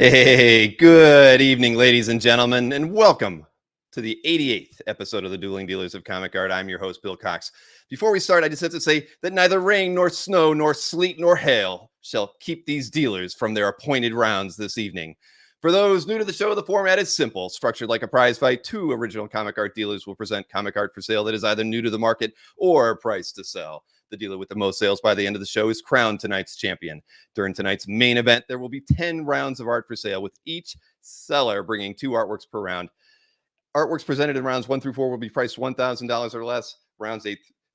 Hey, good evening, ladies and gentlemen, and welcome to the 88th episode of the Dueling Dealers of Comic Art. I'm your host, Bill Cox. Before we start, I just have to say that neither rain, nor snow, nor sleet, nor hail shall keep these dealers from their appointed rounds this evening. For those new to the show, the format is simple. Structured like a prize fight, two original comic art dealers will present comic art for sale that is either new to the market or priced to sell. The dealer with the most sales by the end of the show is crowned tonight's champion. During tonight's main event, there will be 10 rounds of art for sale, with each seller bringing 2 artworks per round. Artworks presented in rounds 1 through 4 will be priced $1,000 or less. Rounds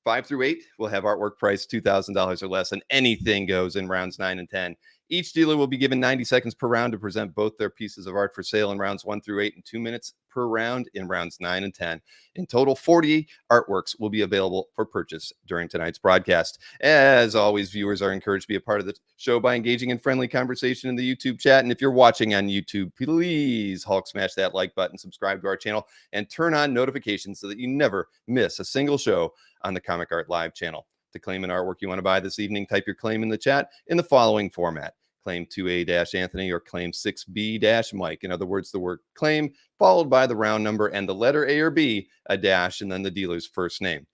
5 through 8 will have artwork priced $2,000 or less, and anything goes in rounds 9 and 10. Each dealer will be given 90 seconds per round to present both their pieces of art for sale in rounds 1 through 8 and 2 minutes per round in rounds 9 and 10. In total, 40 artworks will be available for purchase during tonight's broadcast. As always, viewers are encouraged to be a part of the show by engaging in friendly conversation in the YouTube chat. And if you're watching on YouTube, please Hulk smash that like button, subscribe to our channel, and turn on notifications so that you never miss a single show on the Comic Art Live channel. To claim an artwork you want to buy this evening, type your claim in the chat in the following format: claim 2A-Anthony or claim 6B-Mike. In other words, the word claim followed by the round number and the letter A or B, a dash, and then the dealer's first name.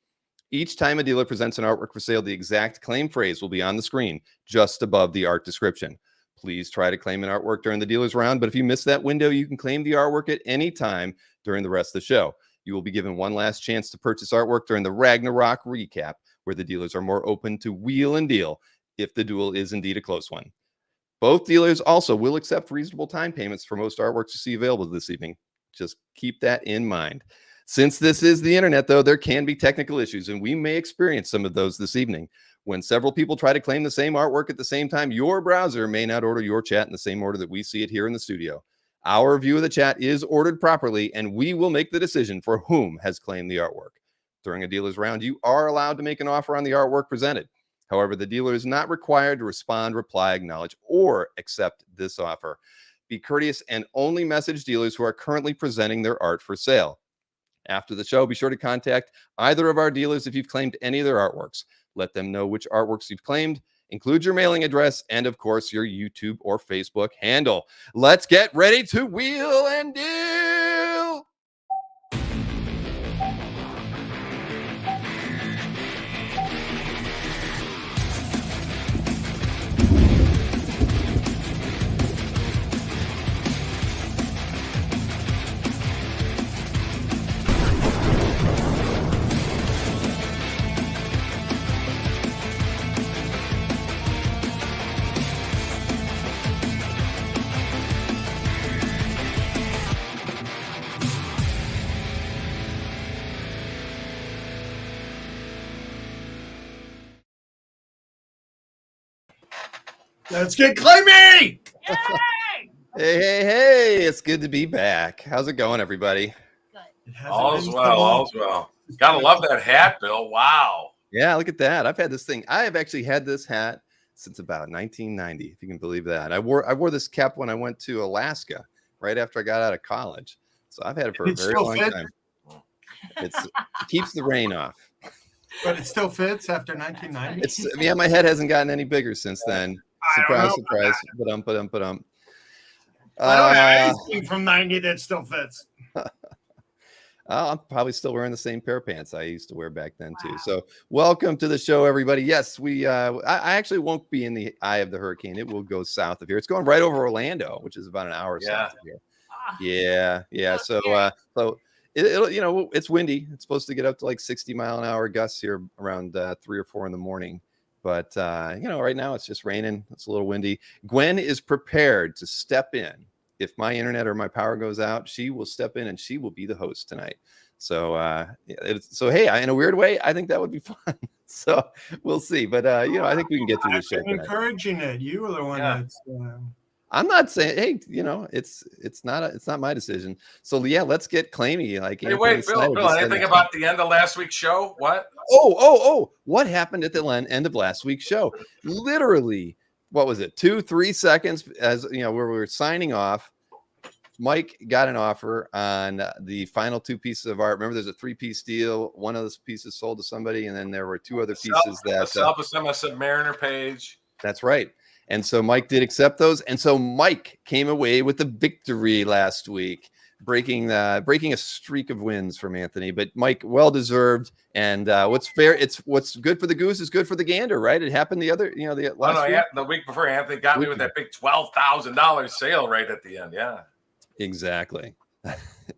Each time a dealer presents an artwork for sale, the exact claim phrase will be on the screen just above the art description. Please try to claim an artwork during the dealer's round, but if you miss that window, you can claim the artwork at any time during the rest of the show. You will be given one last chance to purchase artwork during the Ragnarok recap, where the dealers are more open to wheel and deal if the duel is indeed a close one. Both dealers also will accept reasonable time payments for most artworks you see available this evening. Just keep that in mind. Since this is the internet, though, there can be technical issues, and we may experience some of those this evening. When several people try to claim the same artwork at the same time, your browser may not order your chat in the same order that we see it here in the studio. Our view of the chat is ordered properly, and we will make the decision for whom has claimed the artwork. During a dealer's round, you are allowed to make an offer on the artwork presented. However, the dealer is not required to respond, reply, acknowledge, or accept this offer. Be courteous and only message dealers who are currently presenting their art for sale. After the show, be sure to contact either of our dealers if you've claimed any of their artworks. Let them know which artworks you've claimed. Include your mailing address and, of course, your YouTube or Facebook handle. Let's get ready to wheel and deal. Let's get claimy! Hey, it's good to be back. How's it going, everybody? Good. All's well. Gotta love that hat, Bill. Wow. Yeah, look at that. I've had this thing. I have actually had this hat since about 1990, if you can believe that. I wore this cap when I went to Alaska right after I got out of college. So I've had it for a very long time. It keeps the rain off. But it still fits after 1990? Yeah, my head hasn't gotten any bigger since then. Surprise, surprise. Ba-dum. I don't have anything from 90 that still fits. I'm probably still wearing the same pair of pants I used to wear back then, too. So welcome to the show, everybody. Yes, I actually won't be in the eye of the hurricane. It will go south of here. It's going right over Orlando, which is about an hour south of here. Yeah. So it'll it's windy. It's supposed to get up to like 60-mile-an-hour gusts here around 3 or 4 in the morning. But, right now it's just raining. It's a little windy. Gwen is prepared to step in. If my internet or my power goes out, she will step in and she will be the host tonight. So, hey, in a weird way, I think that would be fun. So we'll see. But, I think we can get through this show tonight. Encouraging it. You were the one that's... I'm not saying, hey, it's not my decision. So yeah, let's get claimy. Like, hey, wait, Bill, anything about the end of last week's show? What? Oh, what happened at the end of last week's show? Literally, what was it? 2-3 seconds as where we were signing off. Mike got an offer on the final 2 pieces of art. Remember, there's a 3-piece deal. One of those pieces sold to somebody, and then there were 2 other pieces that Submariner page. That's right. And so Mike did accept those. And so Mike came away with the victory last week, breaking a streak of wins from Anthony. But Mike, well deserved. And what's fair, what's good for the goose is good for the gander, right? It happened the last week. The week before, Anthony got me with that big $12,000 sale right at the end. Yeah, exactly.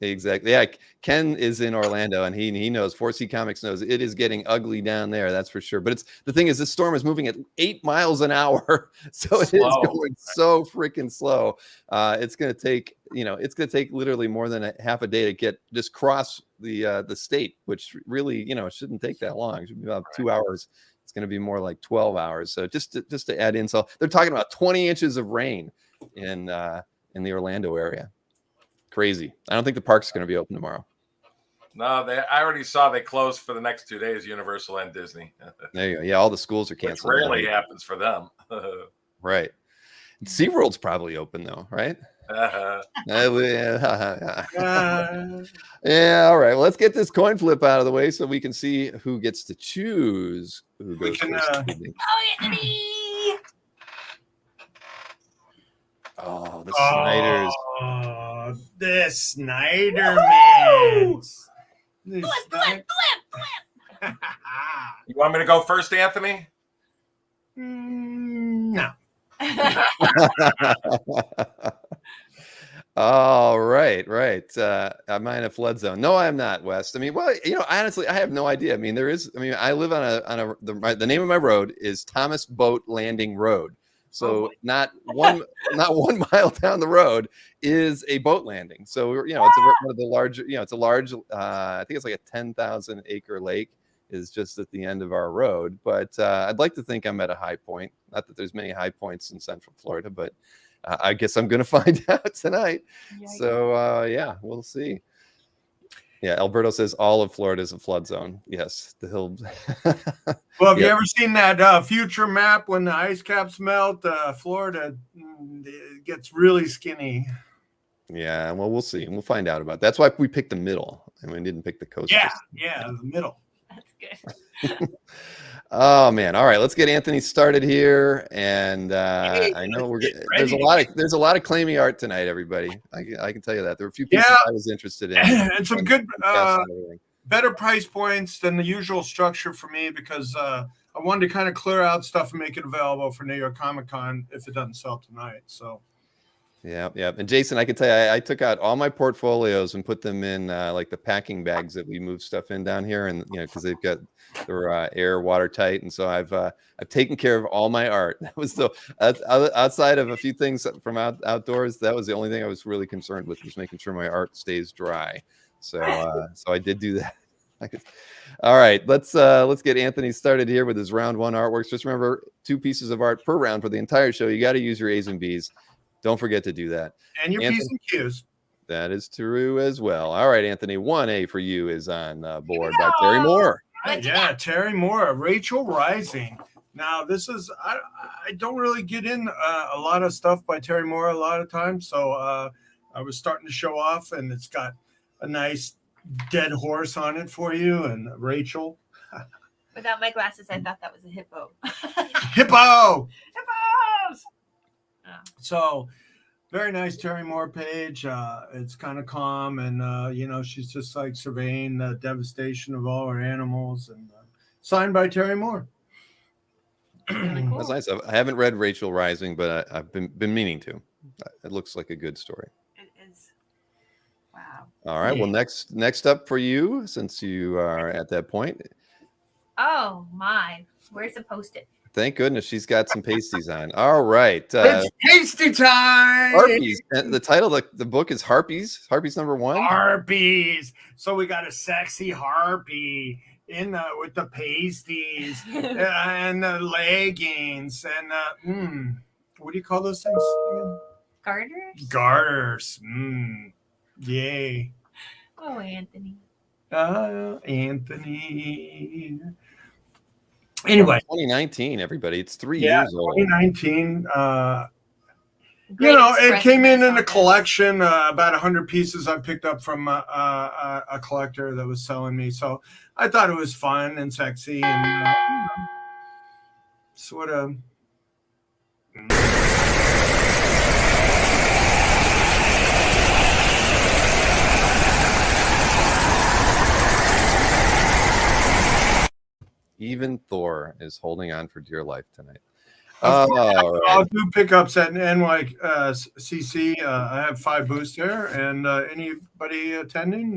Exactly. Yeah, Ken is in Orlando, and he knows. 4C Comics knows it is getting ugly down there. That's for sure. But the thing is, this storm is moving at 8 miles an hour, so it is going so freaking slow. It's going to take literally more than half a day to just cross the state, which really it shouldn't take that long. It should be about 2 hours. It's going to be more like 12 hours. So just to add in, so they're talking about 20 inches of rain in the Orlando area. Crazy. I don't think the park's going to be open tomorrow. No, I already saw they closed for the next 2 days, Universal and Disney. There you go. Yeah, all the schools are canceled. Which rarely happens for them. Right. SeaWorld's probably open though, right? Yeah, all right. Well, let's get this coin flip out of the way so we can see who gets to choose who goes first. Oh, the Snyders. Oh, the Snyder man. Flip. You want me to go first, Anthony? No. Oh, right. I'm in a flood zone. No, I'm not, West. I mean, well, honestly, I have no idea. I mean, I live on the name of my road is Thomas Boat Landing Road. So not one mile down the road is a boat landing. So it's one of the larger, it's a large, I think it's like a 10,000 acre lake is just at the end of our road. But I'd like to think I'm at a high point. Not that there's many high points in Central Florida, but I guess I'm going to find out tonight. Yikes. So we'll see. Yeah, Alberto says all of Florida is a flood zone. Yes, the hills. Well, have you ever seen that future map when the ice caps melt? Florida gets really skinny. Yeah, well, we'll see. We'll find out about that. That's why we picked the middle, and we didn't pick the coast. Yeah, the middle. That's good. Oh man! All right, let's get Anthony started here. And I know there's a lot of claiming art tonight, everybody. I can tell you that there were a few pieces I was interested in, and some good, better price points than the usual structure for me because I wanted to kind of clear out stuff and make it available for New York Comic Con if it doesn't sell tonight. So. Yeah. And Jason, I can tell you, I took out all my portfolios and put them in like the packing bags that we move stuff in down here, and because they're air watertight, and so I've taken care of all my art. That was outside of a few things from outdoors. That was the only thing I was really concerned with, was making sure my art stays dry. So I did do that. All right, let's get Anthony started here with his round one artworks. Just remember, 2 pieces of art per round for the entire show. You got to use your A's and B's. Don't forget to do that. And your P's and Q's. That is true as well. All right, Anthony, 1A for you is on board by Terry Moore. Yeah, Terry Moore, Rachel Rising. Now, this is, I don't really get in a lot of stuff by Terry Moore a lot of times. So I was starting to show off, and it's got a nice dead horse on it for you. And Rachel. Without my glasses, I thought that was a hippo. Hippo! Hippos! Oh. So very nice Terry Moore page. It's kind of calm, and she's just like surveying the devastation of all her animals, and signed by Terry Moore. Really cool. That's nice. I haven't read Rachel Rising, but I've been meaning to. It looks like a good story. It is. Wow. All right. Well, next up for you, since you are at that point. Oh my! Where's the Post-it? Thank goodness she's got some pasties on. All right. It's tasty time. Harpies. And the title of the book is Harpies. Harpies number 1. Harpies. So we got a sexy harpy with the pasties and the leggings and what do you call those things again? Garters. Yay. Oh, Anthony. Anthony. Anyway, 2019, everybody. It's 3 years old. 2019. It came in a collection, about 100 pieces I picked up from a collector that was selling me. So I thought it was fun and sexy and sort of Even Thor is holding on for dear life tonight. Of course, All right. I'll do pickups at NYCC. I have 5 booths there, and anybody attending,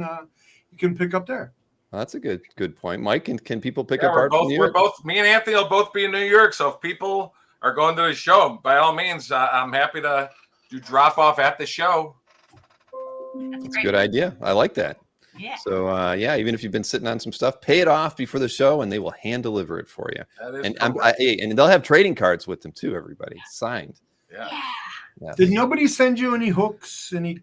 you can pick up there. That's a good point. Mike, can people pick Yeah, up we're art from both, you? we're both, me and Anthony will both be in New York. So if people are going to the show, by all means, I'm happy to do drop off at the show. That's a good idea. I like that. Yeah. So yeah, even if you've been sitting on some stuff, pay it off before the show, and they will hand deliver it for you. That is And correct. and they'll have trading cards with them too. Everybody signed. Yeah. Yes. Did nobody send you any hooks, any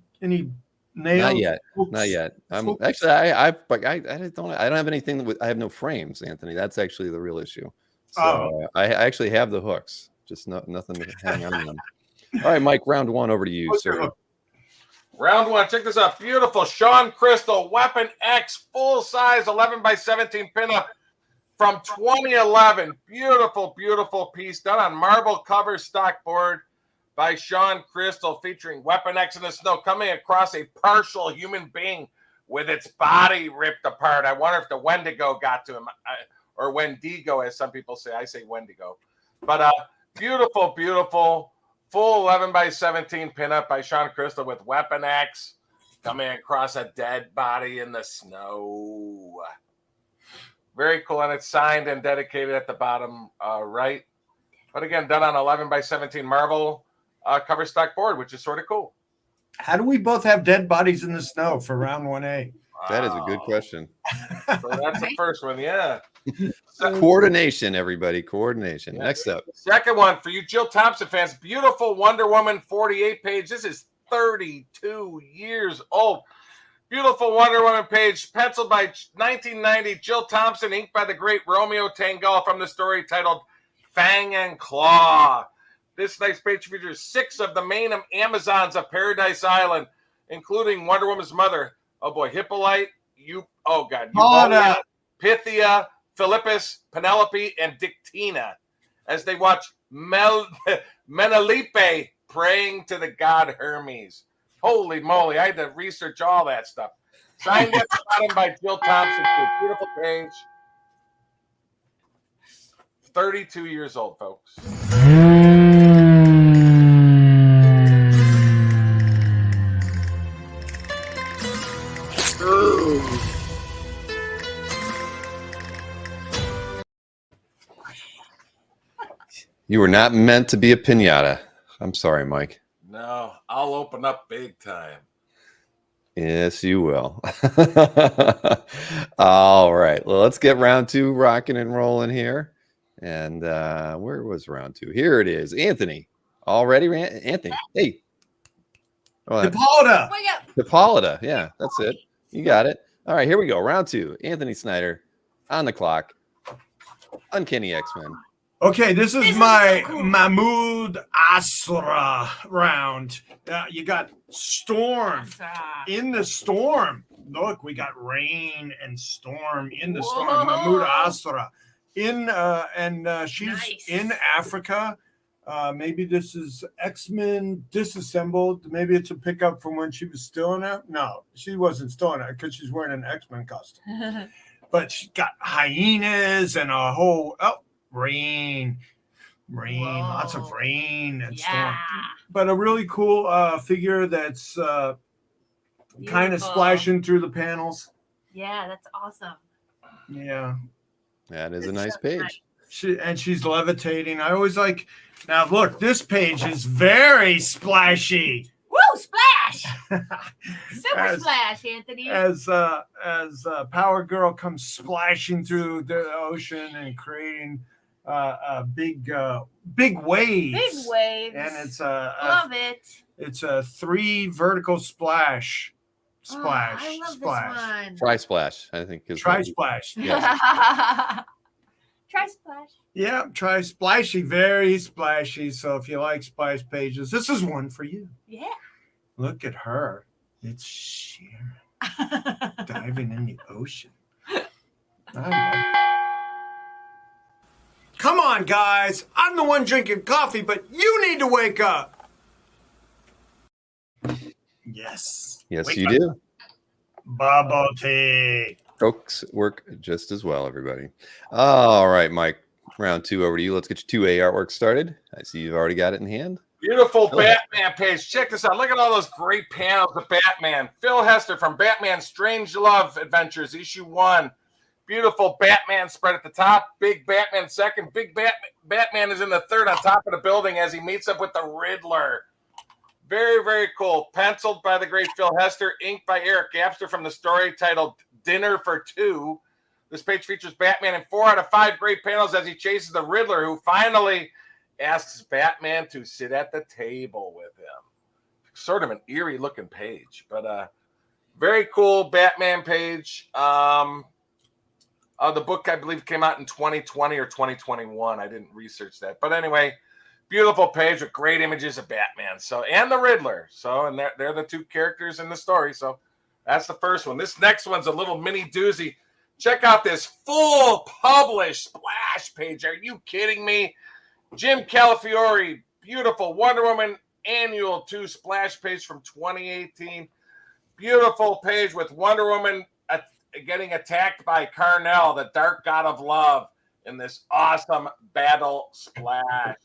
nails? Not yet. Hooks? Not yet. Hooks? Actually, I don't have anything with. I have no frames, Anthony. That's actually the real issue. So I actually have the hooks, just nothing to hang on them. All right, Mike. Round 1 over to you, What's your sir. hook? Round 1. Check this out. Beautiful Sean Crystal Weapon X full size 11x17 pinup from 2011. Beautiful, beautiful piece done on marble cover stock board by Sean Crystal, featuring Weapon X in the snow coming across a partial human being with its body ripped apart. I wonder if the Wendigo got to him, or Wendigo, as some people say. I say Wendigo. But beautiful, beautiful. Full 11x17 pinup by Sean Crystal with Weapon X coming across a dead body in the snow. Very cool. And it's signed and dedicated at the bottom right. But again, done on 11x17 marble cover stock board, which is sort of cool. How do we both have dead bodies in the snow for round 1A? That is a good question. So that's the first one. Yeah. Coordination, everybody. Coordination. Yeah. Next up. Second one for you Jill Thompson fans. Beautiful Wonder Woman 48 page. This is 32 years old. Beautiful Wonder Woman page, penciled by 1990 Jill Thompson, inked by the great Romeo Tanghal, from the story titled Fang and Claw. This nice page features 6 of the main Amazons of Paradise Island, including Wonder Woman's mother. Oh boy, Hippolyte, Eubodia, Pythia, Philippus, Penelope, and Dictina, as they watch Menelipe praying to the god Hermes. Holy moly, I had to research all that stuff. Signed at the bottom by Jill Thompson. Beautiful page. 32 years old, folks. You were not meant to be a piñata. I'm sorry, Mike. No, I'll open up big time. Yes, you will. All right. Well, let's get round 2 rocking and rolling here. And where was round 2? Here it is. Anthony. All ready, Anthony? Hey. Hippolyta. Wake up. Hippolyta. Yeah, that's it. You got it. All right, here we go. Round 2. Anthony Snyder on the clock. Uncanny X-Men. Okay, this is This is my so cool. Mahmoud Asra round. You got Storm in the storm. Look, we got rain and storm in the storm. Whoa. Mahmoud Asra she's Nice. in Africa. Maybe this is X-Men disassembled. Maybe it's a pickup from when she was still in it. No, she wasn't still in it because she's wearing an X-Men costume. But she's got hyenas and a whole rain, Whoa. lots of rain and storm. Yeah. But a really cool figure that's kind of Beautiful. splashing through the panels. Yeah, that's awesome. Yeah, That is a It's nice so page. nice. she's levitating. I always like. Now look, this page is very splashy. Woo, splash! Super As- splash, Anthony. As Power Girl comes splashing through the ocean and creating big waves. Big waves. And it's Love it. it's a 3 vertical splash. Oh, Splash. I love splash. this one. Try Splash, I think. Is Try what- splash. Try splash. Yeah, try splashy, very splashy. So if you like splash pages, this is one for you. Yeah. Look at her. It's sheer diving in the ocean. I love it. Come on, guys. I'm the one drinking coffee, but you need to wake up. Yes. Yes, Wake you up. do. Bubble tea. Folks work just as well, everybody. All right, Mike. Round 2 over to you. Let's get your 2A artwork started. I see you've already got it in hand. Beautiful Batman page. Check this out. Look at all those great panels of Batman. Phil Hester from Batman Strange Love Adventures, issue 1. Beautiful Batman spread at the top. Big Batman second. Big Batman is in the third on top of the building as he meets up with the Riddler. Very, very cool. Penciled by the great Phil Hester. Inked by Eric Gapster from the story titled Dinner for Two. This page features Batman in 4 out of 5 great panels as he chases the Riddler, who finally asks Batman to sit at the table with him. Sort of an eerie looking page, but very cool Batman page. The book, I believe, came out in 2020 or 2021. I didn't research that, but anyway, beautiful page with great images of Batman. So, and the Riddler. So, and they're the 2 characters in the story. So that's the first one. This next one's a little mini doozy. Check out this full published splash page. Are you kidding me? Jim Calafiore, beautiful Wonder Woman Annual 2 splash page from 2018. Beautiful page with Wonder Woman getting attacked by Carnell, the dark god of love, in this awesome battle splash.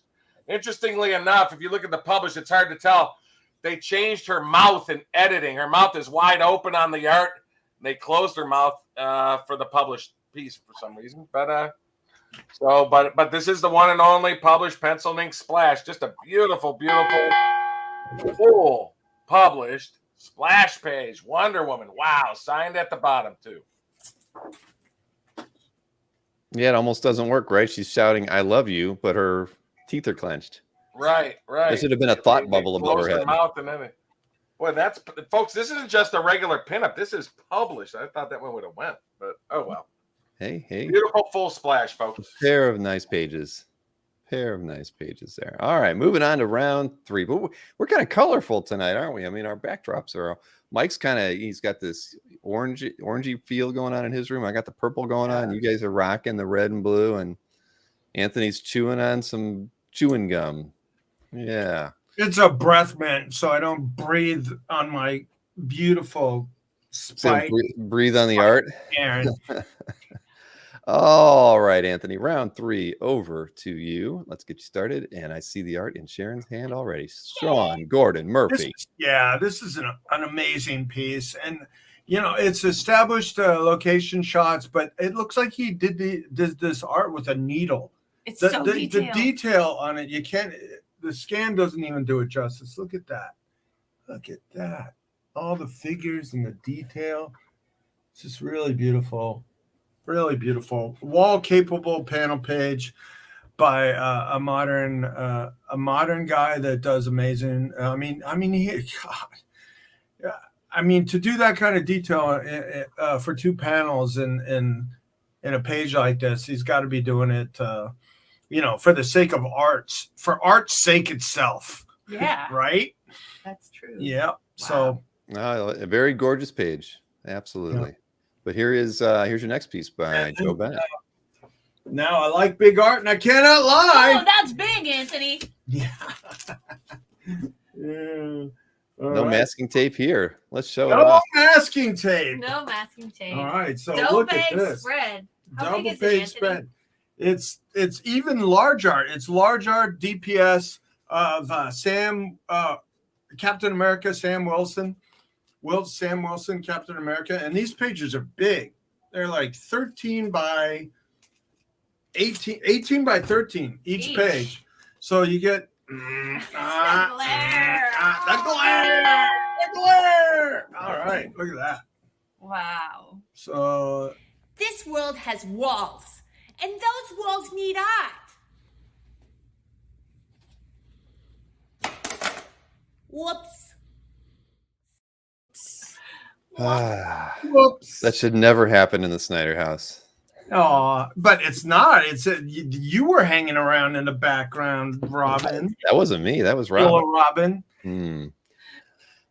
Interestingly enough, if you look at the publish, it's hard to tell. They changed her mouth in editing. Her mouth is wide open on the art. They closed her mouth for the published piece for some reason. But this is the one and only published pencil and ink splash. Just a beautiful, beautiful, full published splash page. Wonder Woman. Wow. Signed at the bottom, too. Yeah, it almost doesn't work, right? She's shouting, "I love you," but her teeth are clenched. Right. There should have been a thought bubble above her head. Mouth and then boy, that's folks. This isn't just a regular pinup. This is published. I thought that one would have went, but oh well. Hey. Beautiful full splash, folks. Pair of nice pages. There. All right, moving on to round 3. But we're kind of colorful tonight, aren't we? I mean, our backdrops are. Mike's he's got this orangey feel going on in his room. I got the purple going on. You guys are rocking the red and blue, and Anthony's chewing on some chewing gum. Yeah. It's a breath mint, so I don't breathe on my beautiful spike. So breathe on the art. Aaron. All right, Anthony, round 3 over to you. Let's get you started. And I see the art in Sharon's hand already. Sean Gordon Murphy. This is an amazing piece. And, it's established location shots, but it looks like he did this art with a needle. It's so detailed. The detail on it, the scan doesn't even do it justice. Look at that. All the figures and the detail. It's just really beautiful. Really beautiful. Wall capable panel page by a modern guy that does amazing. To do that kind of detail for 2 panels in a page like this, he's got to be doing it for the sake of arts, for art's sake itself. Yeah. Right? That's true. Yeah. Wow. So a very gorgeous page. Absolutely. Yeah. But here's your next piece by Joe Bennett. Now I like big art and I cannot lie. Oh, that's big, Anthony. Yeah. No masking tape here. Let's show it off. No masking tape. No masking tape. All right. So look at this. Spread. How Double big is page it, spread. It's even large art. It's large art DPS of Captain America, Sam Wilson. Sam Wilson, Captain America, and these pages are big. They're like 13 by 18 by 13 each page. So you get the glare. All right, look at that. Wow. So this world has walls, and those walls need art. Whoops. Whoops. That should never happen in the Snyder house. Oh, but it's not. You were hanging around in the background, Robin. That wasn't me. That was Robin. Robin.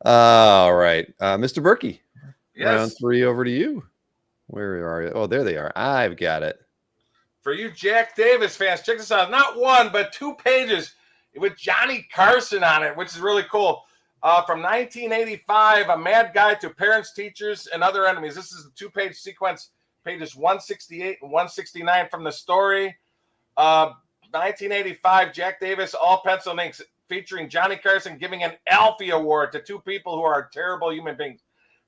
All right, Mr. Berkey. Yes. Round 3 over to you. Where are you? Oh, there they are. I've got it. for you Jack Davis fans, check this out. Not one, but 2 pages with Johnny Carson on it, which is really cool. From 1985, A Mad Guide to Parents, Teachers, and Other Enemies. This is a 2-page sequence, pages 168 and 169 from the story. 1985, Jack Davis, all pencil inks, featuring Johnny Carson giving an Alfie Award to 2 people who are terrible human beings.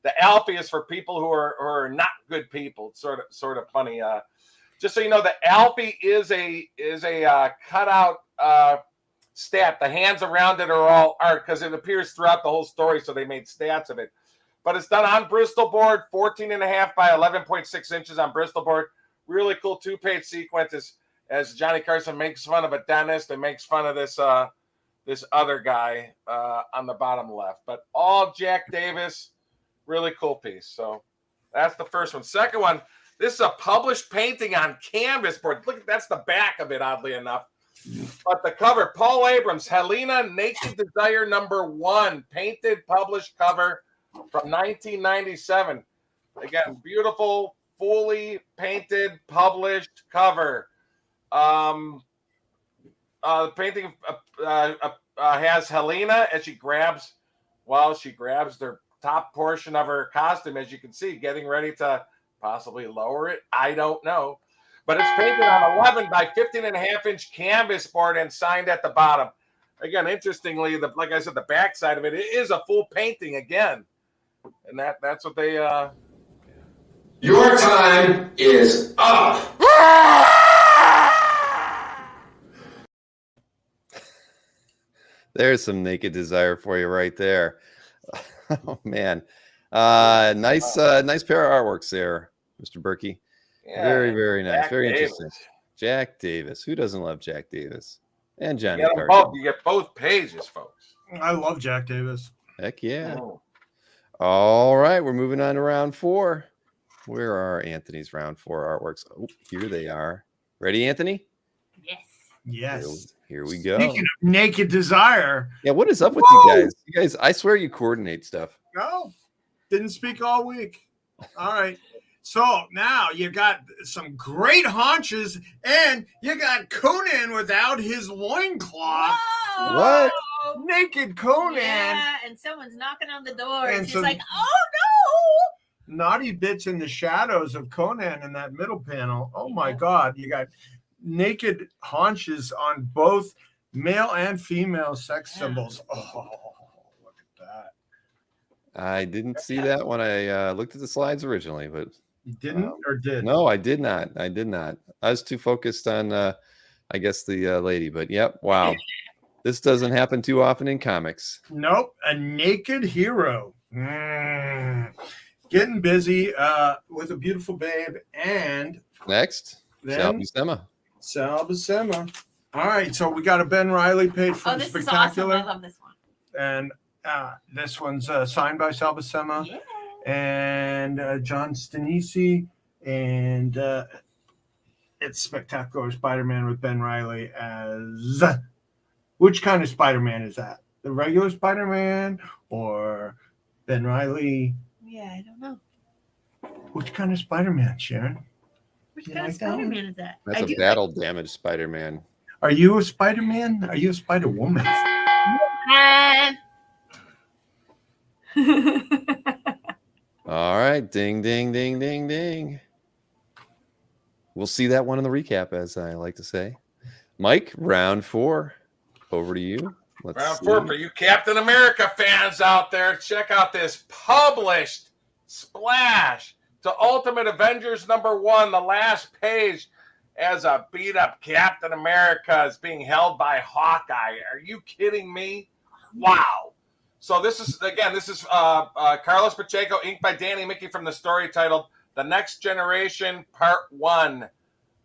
The Alfie is for people who are not good people. It's sort of funny. Just so you know, the Alfie is a cutout stat. The hands around it are all art because it appears throughout the whole story, so they made stats of it. But it's done on Bristol board, 14.5 by 11.6 inches on Bristol board. Really cool 2-page sequence as Johnny Carson makes fun of a dentist and makes fun of this other guy on the bottom left. But all Jack Davis, really cool piece. So that's the first one. Second one, this is a published painting on canvas board. Look, that's the back of it, oddly enough. But the cover, Paul Abrams, Helena, Naked Desire #1, painted, published cover from 1997. Again, beautiful, fully painted, published cover. The painting has Helena as she grabs their top portion of her costume, as you can see, getting ready to possibly lower it. I don't know. But it's painted on 11 by 15.5-inch canvas board and signed at the bottom. Again, interestingly, like I said, the back side of it is a full painting again. And that's what they... Your time is up. There's some Naked Desire for you right there. Oh man, nice pair of artworks there, Mr. Berkey. Yeah, very, very nice, Jack very Davis. interesting. Jack Davis. Who doesn't love Jack Davis? And Johnny You get them Carson. both. You get both pages, folks. I love Jack Davis. Heck yeah. Oh. All right, we're moving on to round 4. Where are Anthony's round 4 artworks? Oh, here they are. Ready, Anthony? Yes. Yes. Here we go. Speaking of Naked Desire. Yeah, what is up with Whoa. you guys? You guys, I swear you coordinate stuff. No, didn't speak all week. All right. So now you got some great haunches, and you got Conan without his loincloth. Whoa! What? Naked Conan. Yeah, and someone's knocking on the door, And and she's some- like, "Oh Naughty bits in the shadows of Conan in that middle panel. Oh my God. You got naked haunches on both male and female sex symbols. Oh, look at that. I didn't see that when I looked at the slides originally, but You didn't or did? no, I did not. I was too focused on, I guess, the lady. But yep, wow. This doesn't happen too often in comics. Nope. A naked hero. Getting busy with a beautiful babe. And Next, then Salbusema. Sal Buscema. All right. So we got a Ben Riley page no!" from Oh, this is awesome. Spectacular. I love this one. And this one's signed by Sal Buscema. Yeah. And John Stanisi, and it's Spectacular Spider-Man with Ben Riley as which kind of Spider-Man is that? The regular Spider-Man or Ben Riley? Yeah, I don't know. Which kind of Spider-Man, Sharon? Which You kind of like that one? Spider-Man is that? That's I a do battle damaged Spider-Man. Are you a Spider-Man? Are you a Spider-Woman? All right, ding, ding, ding, ding, ding. We'll see that one in the recap, as I like to say. Mike, round 4. Over to you. Let's Round see. 4 for you Captain America fans out there. Check out this published splash to Ultimate Avengers #1, the last page, as a beat up Captain America is being held by Hawkeye. Are you kidding me? Wow. So this is Carlos Pacheco, inked by Danny Mickey, from the story titled The Next Generation Part 1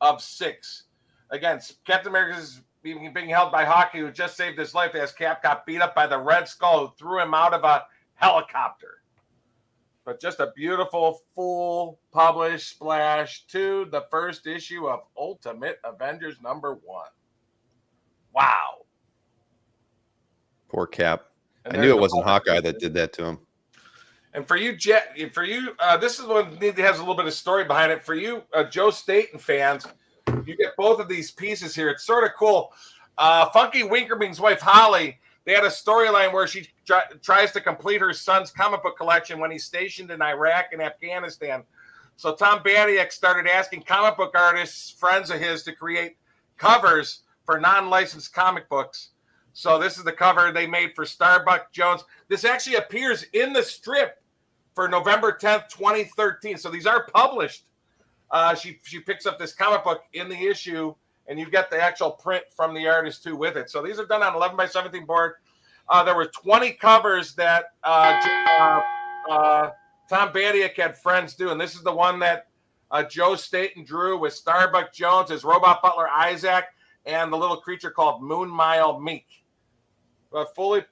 of 6. Again, Captain America is being held by Hawkeye, who just saved his life as Cap got beat up by the Red Skull, who threw him out of a helicopter. But just a beautiful, full published splash to the first issue of Ultimate Avengers #1. Wow. Poor Cap. And I knew it wasn't Hawkeye that did that to him. And for you, this is one that has a little bit of story behind it. For you, Joe Staten fans, You get both of these pieces here. It's sort of cool. Funky Winkerbing's wife, Holly, they had a storyline where she tries to complete her son's comic book collection when he's stationed in Iraq and Afghanistan. So Tom Badiak started asking comic book artists, friends of his, to create covers for non-licensed comic books. So this is the cover they made for Starbuck Jones. This actually appears in the strip for November 10th, 2013. So these are published. She picks up this comic book in the issue, and you get the actual print from the artist too with it. So these are done on 11 by 17 board. There were 20 covers that Tom Badiak had friends do, and this is the one that Joe Staten drew with Starbuck Jones, his robot butler Isaac, and the little creature called Moon Mile Meek. Fully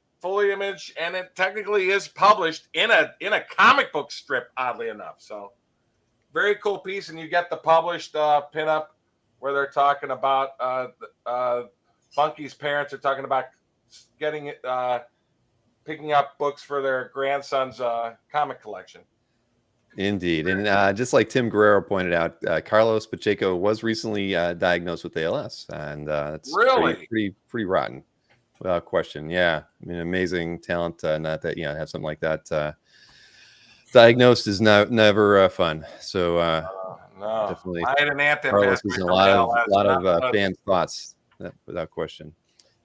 image, and it technically is published in a comic book strip, oddly enough. So very cool piece, and you get the published pinup where they're talking about Funky's parents are talking about getting it, picking up books for their grandson's comic collection. Indeed. And just like Tim Guerrero pointed out, Carlos Pacheco was recently diagnosed with ALS, and it's really pretty rotten, without question. Yeah, I mean, amazing talent. Not that have something like that diagnosed is never fun. So no, definitely, I had an aunt that Carlos is in a lot of fans' thoughts, without question.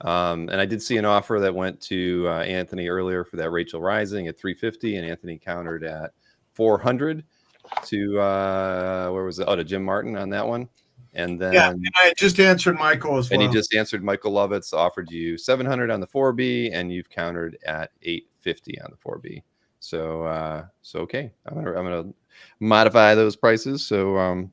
And I did see an offer that went to Anthony earlier for that Rachel Rising at $350, and Anthony countered at $400 to where was it? Oh, to Jim Martin on that one. And then and I just answered Michael as well. And he just answered Michael Lovitz, offered you $700 on the 4B, and you've countered at $850 on the 4B. So okay, I'm gonna modify those prices. So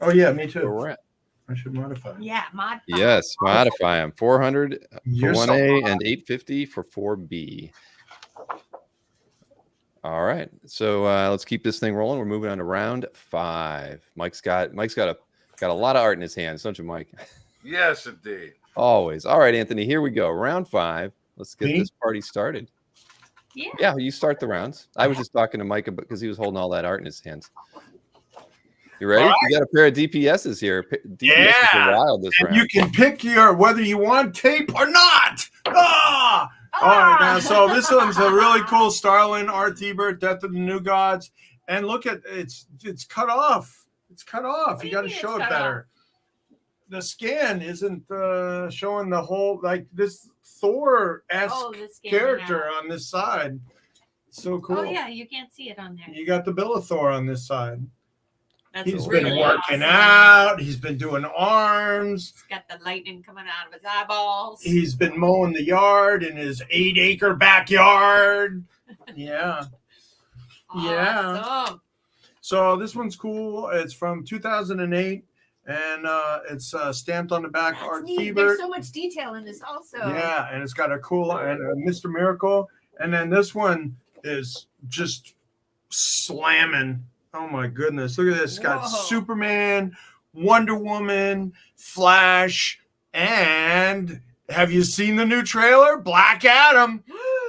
oh yeah, me too. Where we're at. I should modify. Yeah, modify. Yes, modify them. $400 for You're 1A and $850 for 4B. All right, so let's keep this thing rolling. We're moving on to round 5. Mike's got a lot of art in his hands, don't you, Mike? Yes, indeed. Always. All right, Anthony, here we go. Round 5. Let's get this party started. Yeah, you start the rounds. I was just talking to Mike because he was holding all that art in his hands. You ready? Right. You got a pair of DPSs here. DPSs are wild this round. You can pick whether you want tape or not. All right, now, so this one's a really cool Starlin, Art Ebert, Death of the New Gods. And look at it's cut off. It's cut off. You got to show it better. The scan isn't showing the whole, like this Thor-esque character on this side. So cool. Oh, yeah, you can't see it on there. You got the Bill of Thor on this side. He's really been working out. He's been doing arms. He's got the lightning coming out of his eyeballs. He's been mowing the yard in his 8-acre backyard. Yeah. Awesome. Yeah. So this one's cool. It's from 2008. And it's stamped on the back. That's Art neat. Ebert. There's so much detail in this also. Yeah, and it's got a cool and Mr. Miracle. And then this one is just slamming. Oh my goodness. Look at this. It's got Superman, Wonder Woman, Flash, and have you seen the new trailer? Black Adam.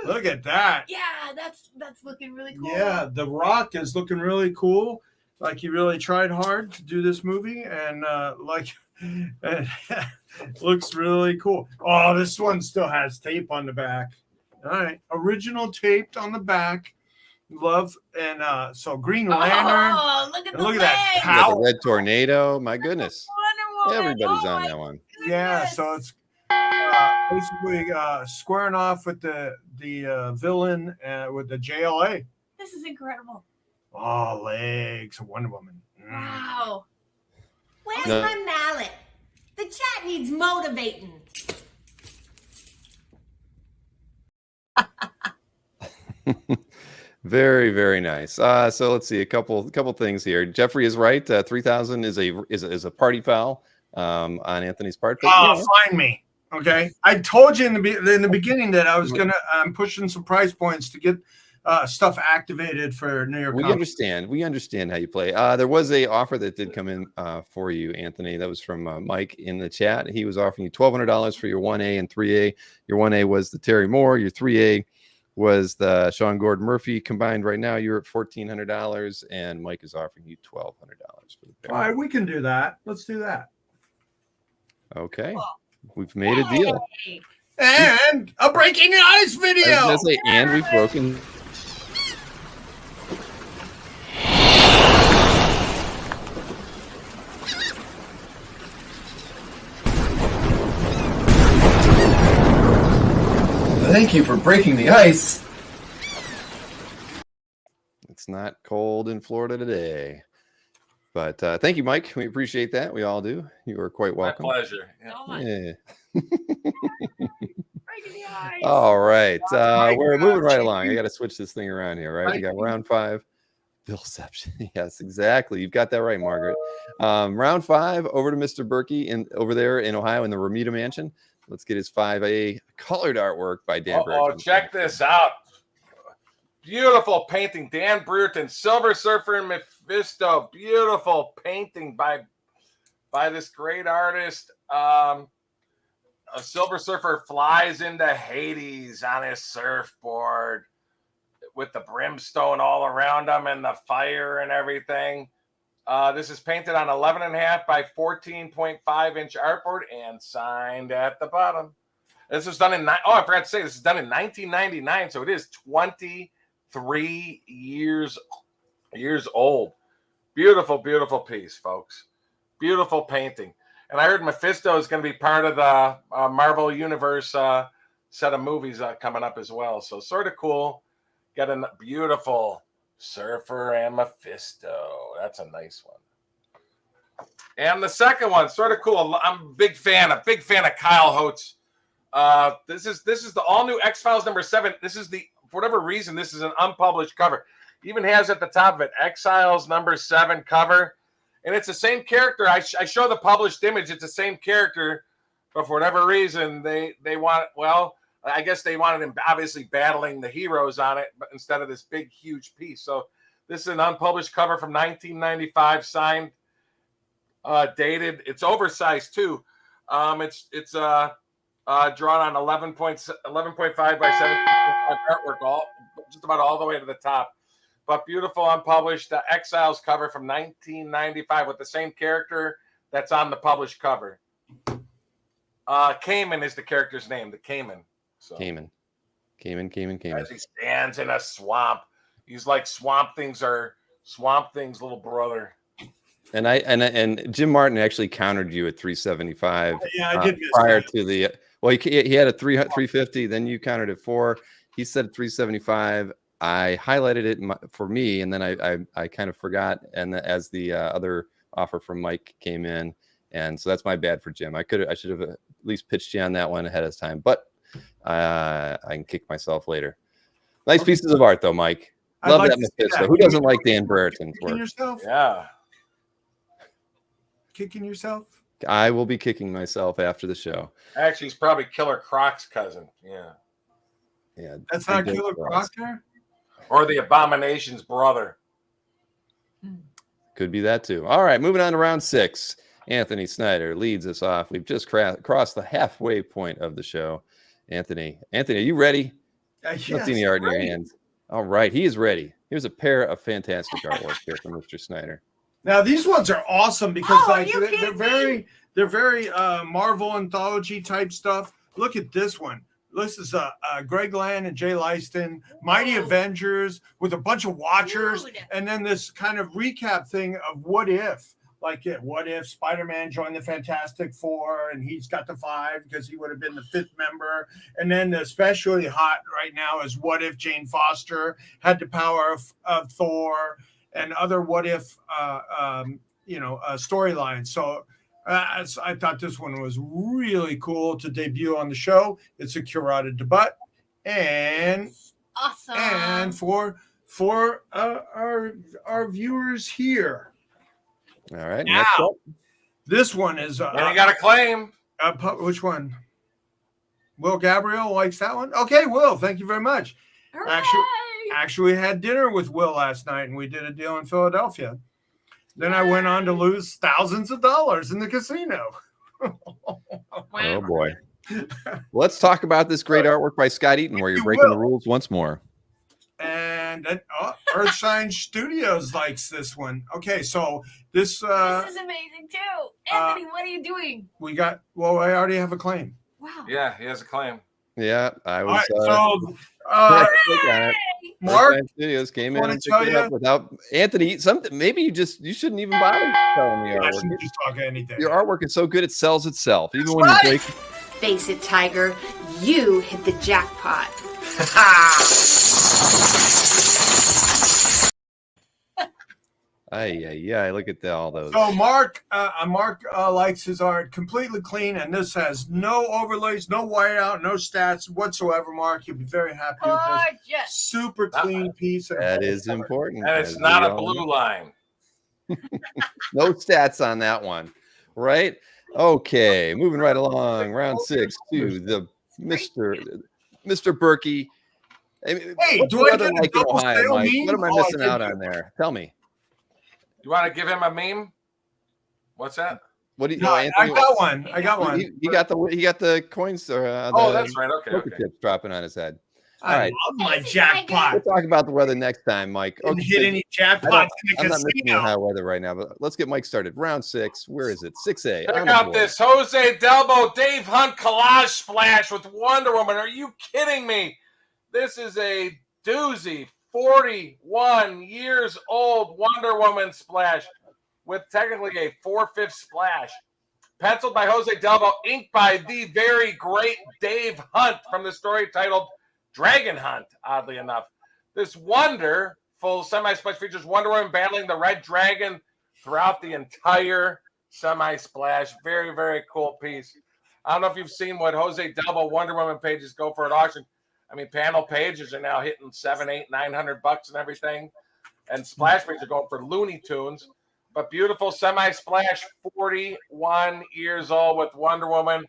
Look at that. Yeah, that's looking really cool. Yeah, The Rock is looking really cool. Like he really tried hard to do this movie, and looks really cool. Oh, this one still has tape on the back. All right, original taped on the back. Love and so Green Lantern. Oh, look at that power. The Red Tornado. My goodness, everybody's on that one. Goodness. Yeah, so it's basically squaring off with the villain with the JLA. This is incredible. Oh, legs, Wonder Woman. Wow. Where's my mallet? The chat needs motivating. Very, very nice. So let's see a couple things here. Jeffrey is right. 3,000 is a party foul on Anthony's part. But, find me. Okay, I told you in the beginning that I was I'm pushing some price points to get stuff activated for New York. We understand how you play. There was a offer that did come in for you, Anthony. That was from Mike in the chat. He was offering you $1,200 for your 1A and 3A. Your 1A was the Terry Moore. Your 3A was the Sean Gordon Murphy. Combined right now, you're at $1,400, and Mike is offering you $1,200 for the pair. All right, we can do that. Let's do that. Okay. We've made a deal. Yay. And a breaking the ice video. I was gonna say, and we've broken. Thank you for breaking the ice. It's not cold in Florida today. But thank you, Mike. We appreciate that. We all do. You are quite welcome. My pleasure. Yeah. So much. Yeah. Breaking the ice. All right. Mike, We're moving right thank along. I you. got to switch this thing around here, right? We Thank got you. round 5. Billception. Yes, exactly. You've got that right, Margaret. Round 5, over to Mr. Berkey over there in Ohio in the Romita Mansion. Let's get his 5A colored artwork by Dan Brereton. Check this out. Beautiful painting. Dan Brereton, Silver Surfer and Mephisto. Beautiful painting by this great artist. A Silver Surfer flies into Hades on his surfboard with the brimstone all around him and the fire and everything. This is painted on 11.5 by 14.5 inch artboard and signed at the bottom. This was done in I forgot to say this is done in 1999, so it is 23 years old. Beautiful, beautiful piece, folks. Beautiful painting. And I heard Mephisto is going to be part of the Marvel Universe set of movies coming up as well. So sort of cool. Got a beautiful Surfer and Mephisto. That's a nice one. And the second one, sort of cool. I'm a big fan of Kyle Holtz. This is the all new X-Files #7. This is for whatever reason, this is an unpublished cover. Even has at the top of it X-Files #7 cover. And it's the same character. I show the published image. It's the same character, but for whatever reason, they want, well, I guess they wanted him obviously battling the heroes on it, but instead of this big, huge piece. So this is an unpublished cover from 1995, signed, dated. It's oversized too. It's drawn on 11.5 by 17 artwork, just about all the way to the top. But beautiful unpublished Exiles cover from 1995 with the same character that's on the published cover. Cayman is the character's name, the Cayman. So, Cayman. As he stands in a swamp. He's like Swamp Thing's little brother. And Jim Martin actually countered you at 375. Yeah, I did miss prior that. to the he had a 350, then you countered at 4. He said 375. I highlighted it for me, and then I kind of forgot. And as the other offer from Mike came in, and so that's my bad for Jim. I should have at least pitched you on that one ahead of time, but I can kick myself later. Nice pieces of art, though, Mike. I'd Love like that to see Mephisto. that. Who doesn't like Dan Brereton's Kicking work? yourself? Yeah. Kicking yourself? I will be kicking myself after the show. Actually, he's probably Killer Croc's cousin. Yeah. Yeah, That's not big Killer for us. Croc there? Or the Abomination's brother. Could be that too. All right, moving on to round 6. Anthony Snyder leads us off. We've just crossed the halfway point of the show. Anthony, are you ready? Let's see the art in your hands. All right, he is ready. Here's a pair of fantastic artwork here from Mr. Snyder. Now these ones are awesome because Oh, are like you they're very Marvel anthology type stuff. Look at this one. This is Greg Land and Jay Leiston, Mighty Avengers with a bunch of Watchers, Dude. and then this kind of recap thing of what if. Like, what if Spider-Man joined the Fantastic Four and he's got the 5 because he would have been the 5th member? And then especially hot right now is what if Jane Foster had the power of Thor and other what if, storylines. So I thought this one was really cool to debut on the show. It's a curated debut. And Awesome. and for our viewers here. All right, Now, next up. this one is And you got a claim. which one? Will Gabriel likes that one. Okay, Will, thank you very much. Hooray! Actually had dinner with Will last night, and we did a deal in Philadelphia. Then I went on to lose thousands of dollars in the casino. Oh boy. Let's talk about this great artwork by Scott Eaton, where you're breaking the rules once more. And And Earthshine Studios likes this one. Okay, so this This is amazing too. Anthony, what are you doing? I already have a claim. Wow. Yeah, he has a claim. Yeah, I All was. right, so Mark, Earthshine Studios came in wanna and tell picked it up you- without Anthony. Something maybe you shouldn't even bother telling me I artwork. shouldn't just talk anything. Your artwork is so good it sells itself, even when you break. Face it, Tiger. You hit the jackpot. Yeah, look at all those. So Mark likes his art completely clean, and this has no overlays, no whiteout, no stats whatsoever. Mark, you'll be very happy with this. Gorgeous. Super clean piece. And That is important. And it's as not we a all blue know. line. No stats on that one, right? Okay, moving right along. Round 6 to the Mr. Berkey. Hey, what's do the I weather get a like in double Ohio, sale Mike? meme? What am I Oh, missing I out did. on there? Tell me. You want to give him a meme? What's that? What do you? No, I Anthony, got one. I got one. He got the coins or Oh, the that's right. Okay, poker okay. chips dropping on his head. I All right. love my We'll jackpot. talk about the weather next time, Mike. Didn't Okay, hit any jackpots in the I'm not missing casino. Ohio weather right now, but let's get Mike started. Round 6. Where is it? 6A. Check on the out board. this Jose Delbo Dave Hunt collage splash with Wonder Woman. Are you kidding me? This is a doozy. 41 years old Wonder Woman splash with technically a 4/5 splash. Penciled by Jose Delbo, inked by the very great Dave Hunt from the story titled Dragon Hunt, oddly enough. This wonderful semi-splash features Wonder Woman battling the Red Dragon throughout the entire semi-splash. Very, very cool piece. I don't know if you've seen what Jose Delbo Wonder Woman pages go for at auction. I mean, panel pages are now hitting $700, $800, $900 and everything. And splash pages are going for Looney Tunes. But beautiful semi-splash, 41 years old with Wonder Woman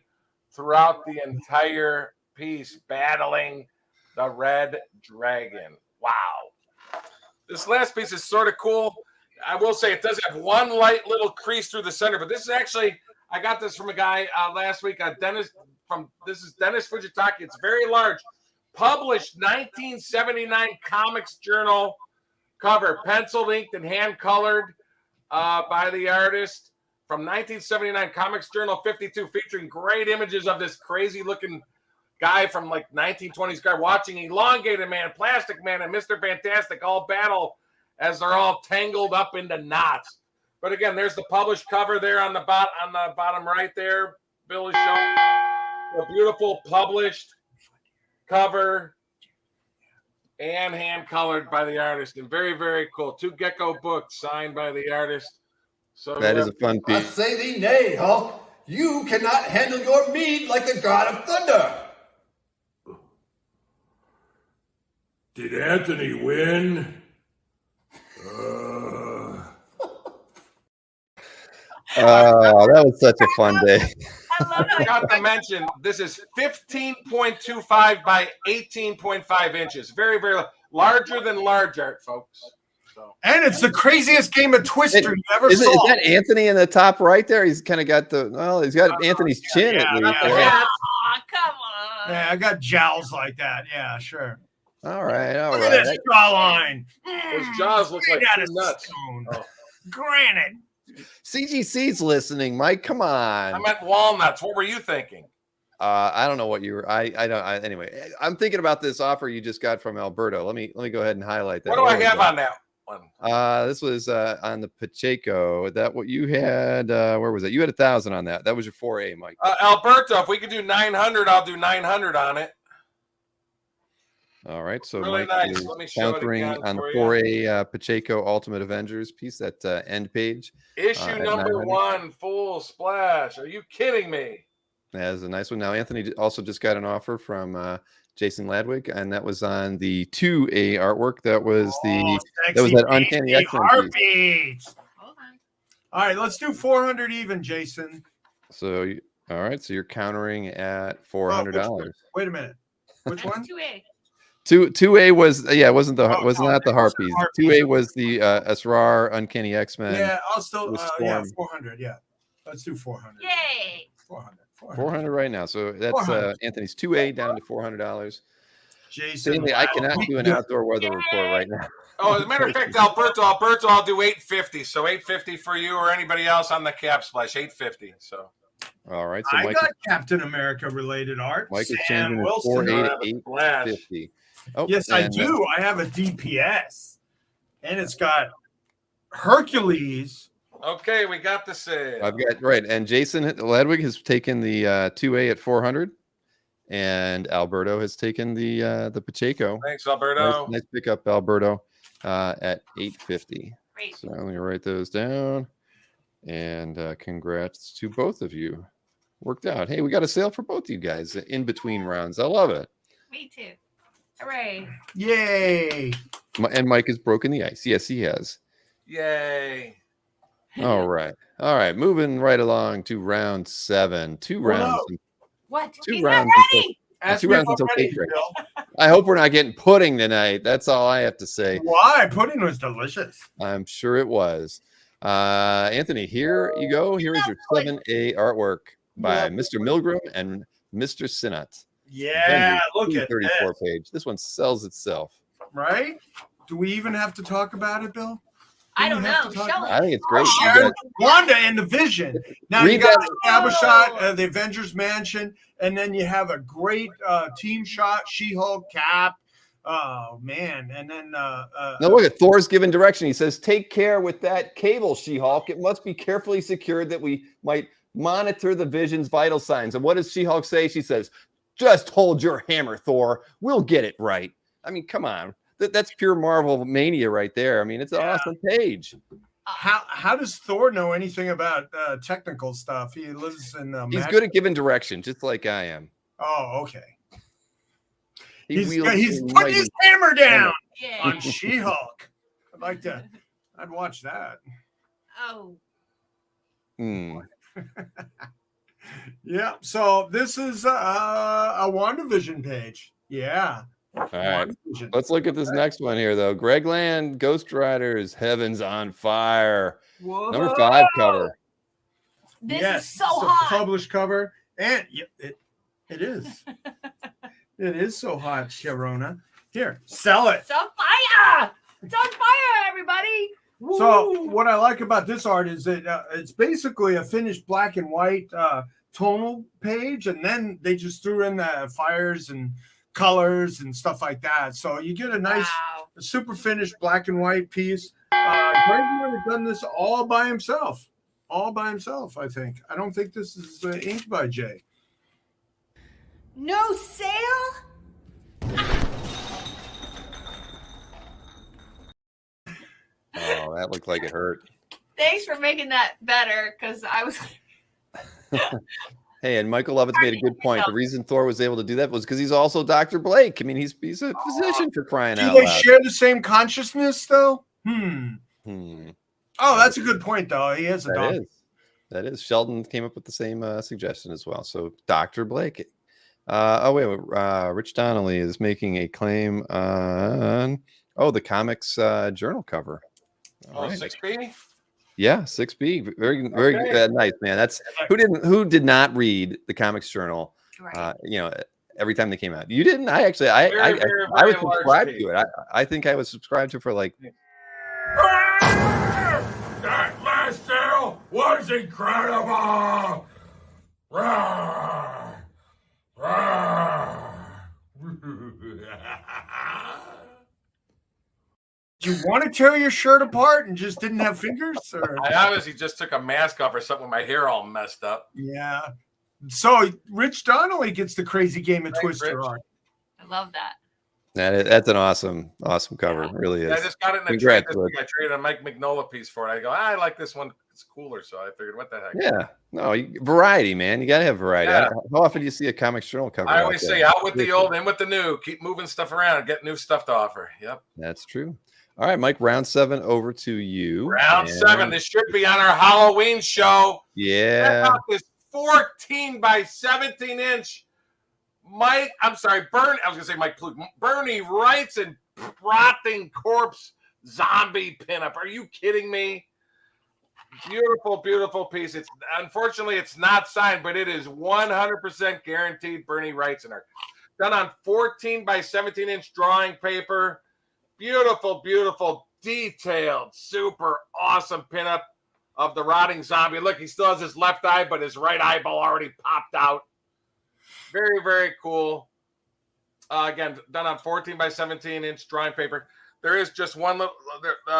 throughout the entire piece, battling the Red Dragon. Wow. This last piece is sort of cool. I will say it does have one light little crease through the center, but this is actually, I got this from a guy last week, Dennis Fujitaki. It's very large. Published 1979 Comics Journal cover, penciled, inked, and hand-colored by the artist from 1979 Comics Journal 52, featuring great images of this crazy-looking guy from like 1920s guy watching Elongated Man, Plastic Man, and Mr. Fantastic all battle as they're all tangled up into knots. But again, there's the published cover there on the bottom right there. Bill is showing a beautiful published cover and hand colored by the artist, and very, very cool. 2 Gecko books signed by the artist. So That is a fun I piece. say thee nay, Hulk. You cannot handle your meat like the god of thunder. Did Anthony win? That was such a fun day. I love I forgot to mention, this is 15.25 by 18.5 inches. Very, very larger than large art, folks. So. And it's the craziest game of Twister you ever Is saw. that Anthony in the top right there? He's kind of got he's got Anthony's chin at least. yeah. there. Aw, come on. Yeah, I got jowls like that. Yeah, sure. All right. Look at this jawline. Those jaws look like Made out two of nuts. stone. Oh. Granite. CGC's listening, Mike. Come on. I meant walnuts. What were you thinking? I don't know what you were. Anyway, I'm thinking about this offer you just got from Alberto. Let me go ahead and highlight that. What do Where I was have that? on that one? This was on the Pacheco. That what you had? Where was it? You had 1,000 on that. That was your 4A, Mike. Alberto, if we could do 900, I'll do 900 on it. All right. So Really Mike nice. is Let me show it countering again on the for 4A Pacheco Ultimate Avengers piece, that end page. Issue at number 900. 1, full splash. Are you kidding me? That is a nice one. Now, Anthony also just got an offer from Jason Ladwig, and that was on the 2A artwork. That was that Uncanny X-Men piece. Heartbeats. All right, let's do 400 even, Jason. So, all right. So you're countering at $400. Wait a minute. Which one? 2A. 2A was it wasn't Oh, not the no, it wasn't Harpies. Harpies. 2A was the Asrar Uncanny X-Men. Yeah, I'll still. with Yeah, Storm. 400. Yeah, let's do 400. Yay. 400. 400 right now. So that's 400. Anthony's 2A down to $400. Jason, Stanley, I cannot do an outdoor weather report right now. Oh, as a matter of fact, Alberto, I'll do 850. So 850 for you or anybody else on the cap splash. 850. So. All right. So I Mike, got Captain America related art. Mike is Sam changing his Wilson. 4A to 850. Oh, Yes, I do. I have a DPS, and it's got Hercules. Okay, we got the sale. I've got right, and Jason Ledwig has taken the 2A at 400, and Alberto has taken the Pacheco. Thanks, Alberto. Nice pickup, Alberto, at 850. Great. So let me write those down, and congrats to both of you. Worked out. Hey, we got a sale for both you guys in between rounds. I love it. Me too. Hooray. Yay! And Mike has broken the ice. Yes, he has. Yay. All right. All right. Moving right along to round 7. Two rounds. What? Two He's rounds. not ready. Ask Two me rounds if I'm until ready, cake break. Bill. I hope we're not getting pudding tonight. That's all I have to say. Why? Pudding was delicious. I'm sure it was. Anthony, here you go. Here is your 7A artwork by Mr. Milgram and Mr. Sinnott. Yeah, look at 34 this. page. This one sells itself. Right? Do we even have to talk about it, Bill? I don't know. Show I it. think it's great. You Sharon, got- Wanda and the Vision. Now Read you got that. the Stab shot, the Avengers Mansion, and then you have a great team shot, She-Hulk, Cap. Oh man, and then Now look at Thor's given direction. He says, "Take care with that cable, She-Hulk. It must be carefully secured that we might monitor the Vision's vital signs." And what does She-Hulk say? She says, "Just hold your hammer, Thor. We'll get it right." I mean, come on. That's pure Marvel mania right there. I mean, it's an awesome page. how does Thor know anything about technical stuff? He lives in. He's good at giving direction, just like I am. Oh, okay. He wields He's a putting mighty his hammer down Yeah. on She-Hulk. I'd watch that. Oh. Hmm. Yeah. So this is a WandaVision page. Yeah. All right. WandaVision. Let's look at this next one here, though. Greg Land, Ghost Riders, Heaven's on Fire. Number 5 cover. This Yes, is so it's a hot. published cover, and it is. It is so hot, Sharona. Here, sell it. It's on fire. It's on fire, everybody. So what I like about this art is that it's basically a finished black and white tonal page, and then they just threw in the fires and colors and stuff like that. So you get a nice, super finished black and white piece. Greg would have done this all by himself. All by himself, I think. I don't think this is inked by Jay. No sale? Oh, that looked like it hurt. Thanks for making that better, because I was. Hey, and Michael Lovitz made a good point. The reason Thor was able to do that was because he's also Dr. Blake. I mean, he's a physician for crying Do out they loud. share the same consciousness, though? Hmm. Oh, that's a good point, though. He is a doctor. That is. Sheldon came up with the same suggestion as well. So Dr. Blake. Wait. Rich Donnelly is making a claim on the comics journal cover. All right. 6B? Yeah, 6B. Very nice, man. That's who did not read the comics journal. Right. Every time they came out. You didn't. I actually I was subscribed to it. I think I was subscribed to it for like. That last sale was incredible! Rawr! Rawr! Do you want to tear your shirt apart and just didn't have fingers? Or? I obviously just took a mask off or something with my hair all messed up. Yeah. So Rich Donnelly gets the crazy game of Thanks, Twister Rich. art. I love that. That's an awesome cover. It really is. I just got it in a trade Congrats, this week. I traded a Mike Mignola piece for it. I go, I like this one. It's cooler. So I figured, what the heck? Yeah. No, variety, man. You got to have variety. Yeah. How often do you see a comics journal cover? I like always that? say out with the old, in with the new. Keep moving stuff around and get new stuff to offer. Yep. That's true. All right, Mike, round 7 over to you. Round 7. This should be on our Halloween show. Yeah. Check out this 14 by 17 inch Bernie. I was gonna say Mike Plug. Bernie Wrights and rotting corpse zombie pinup. Are you kidding me? Beautiful, beautiful piece. Unfortunately it's not signed, but it is 100% guaranteed Bernie Wrights in her. done on 14 by 17 inch drawing paper. Beautiful, beautiful, detailed, super awesome pinup of the rotting zombie. Look, he still has his left eye, but his right eyeball already popped out. Very, very cool. Again, done on 14 by 17 inch drawing paper. There is just one little,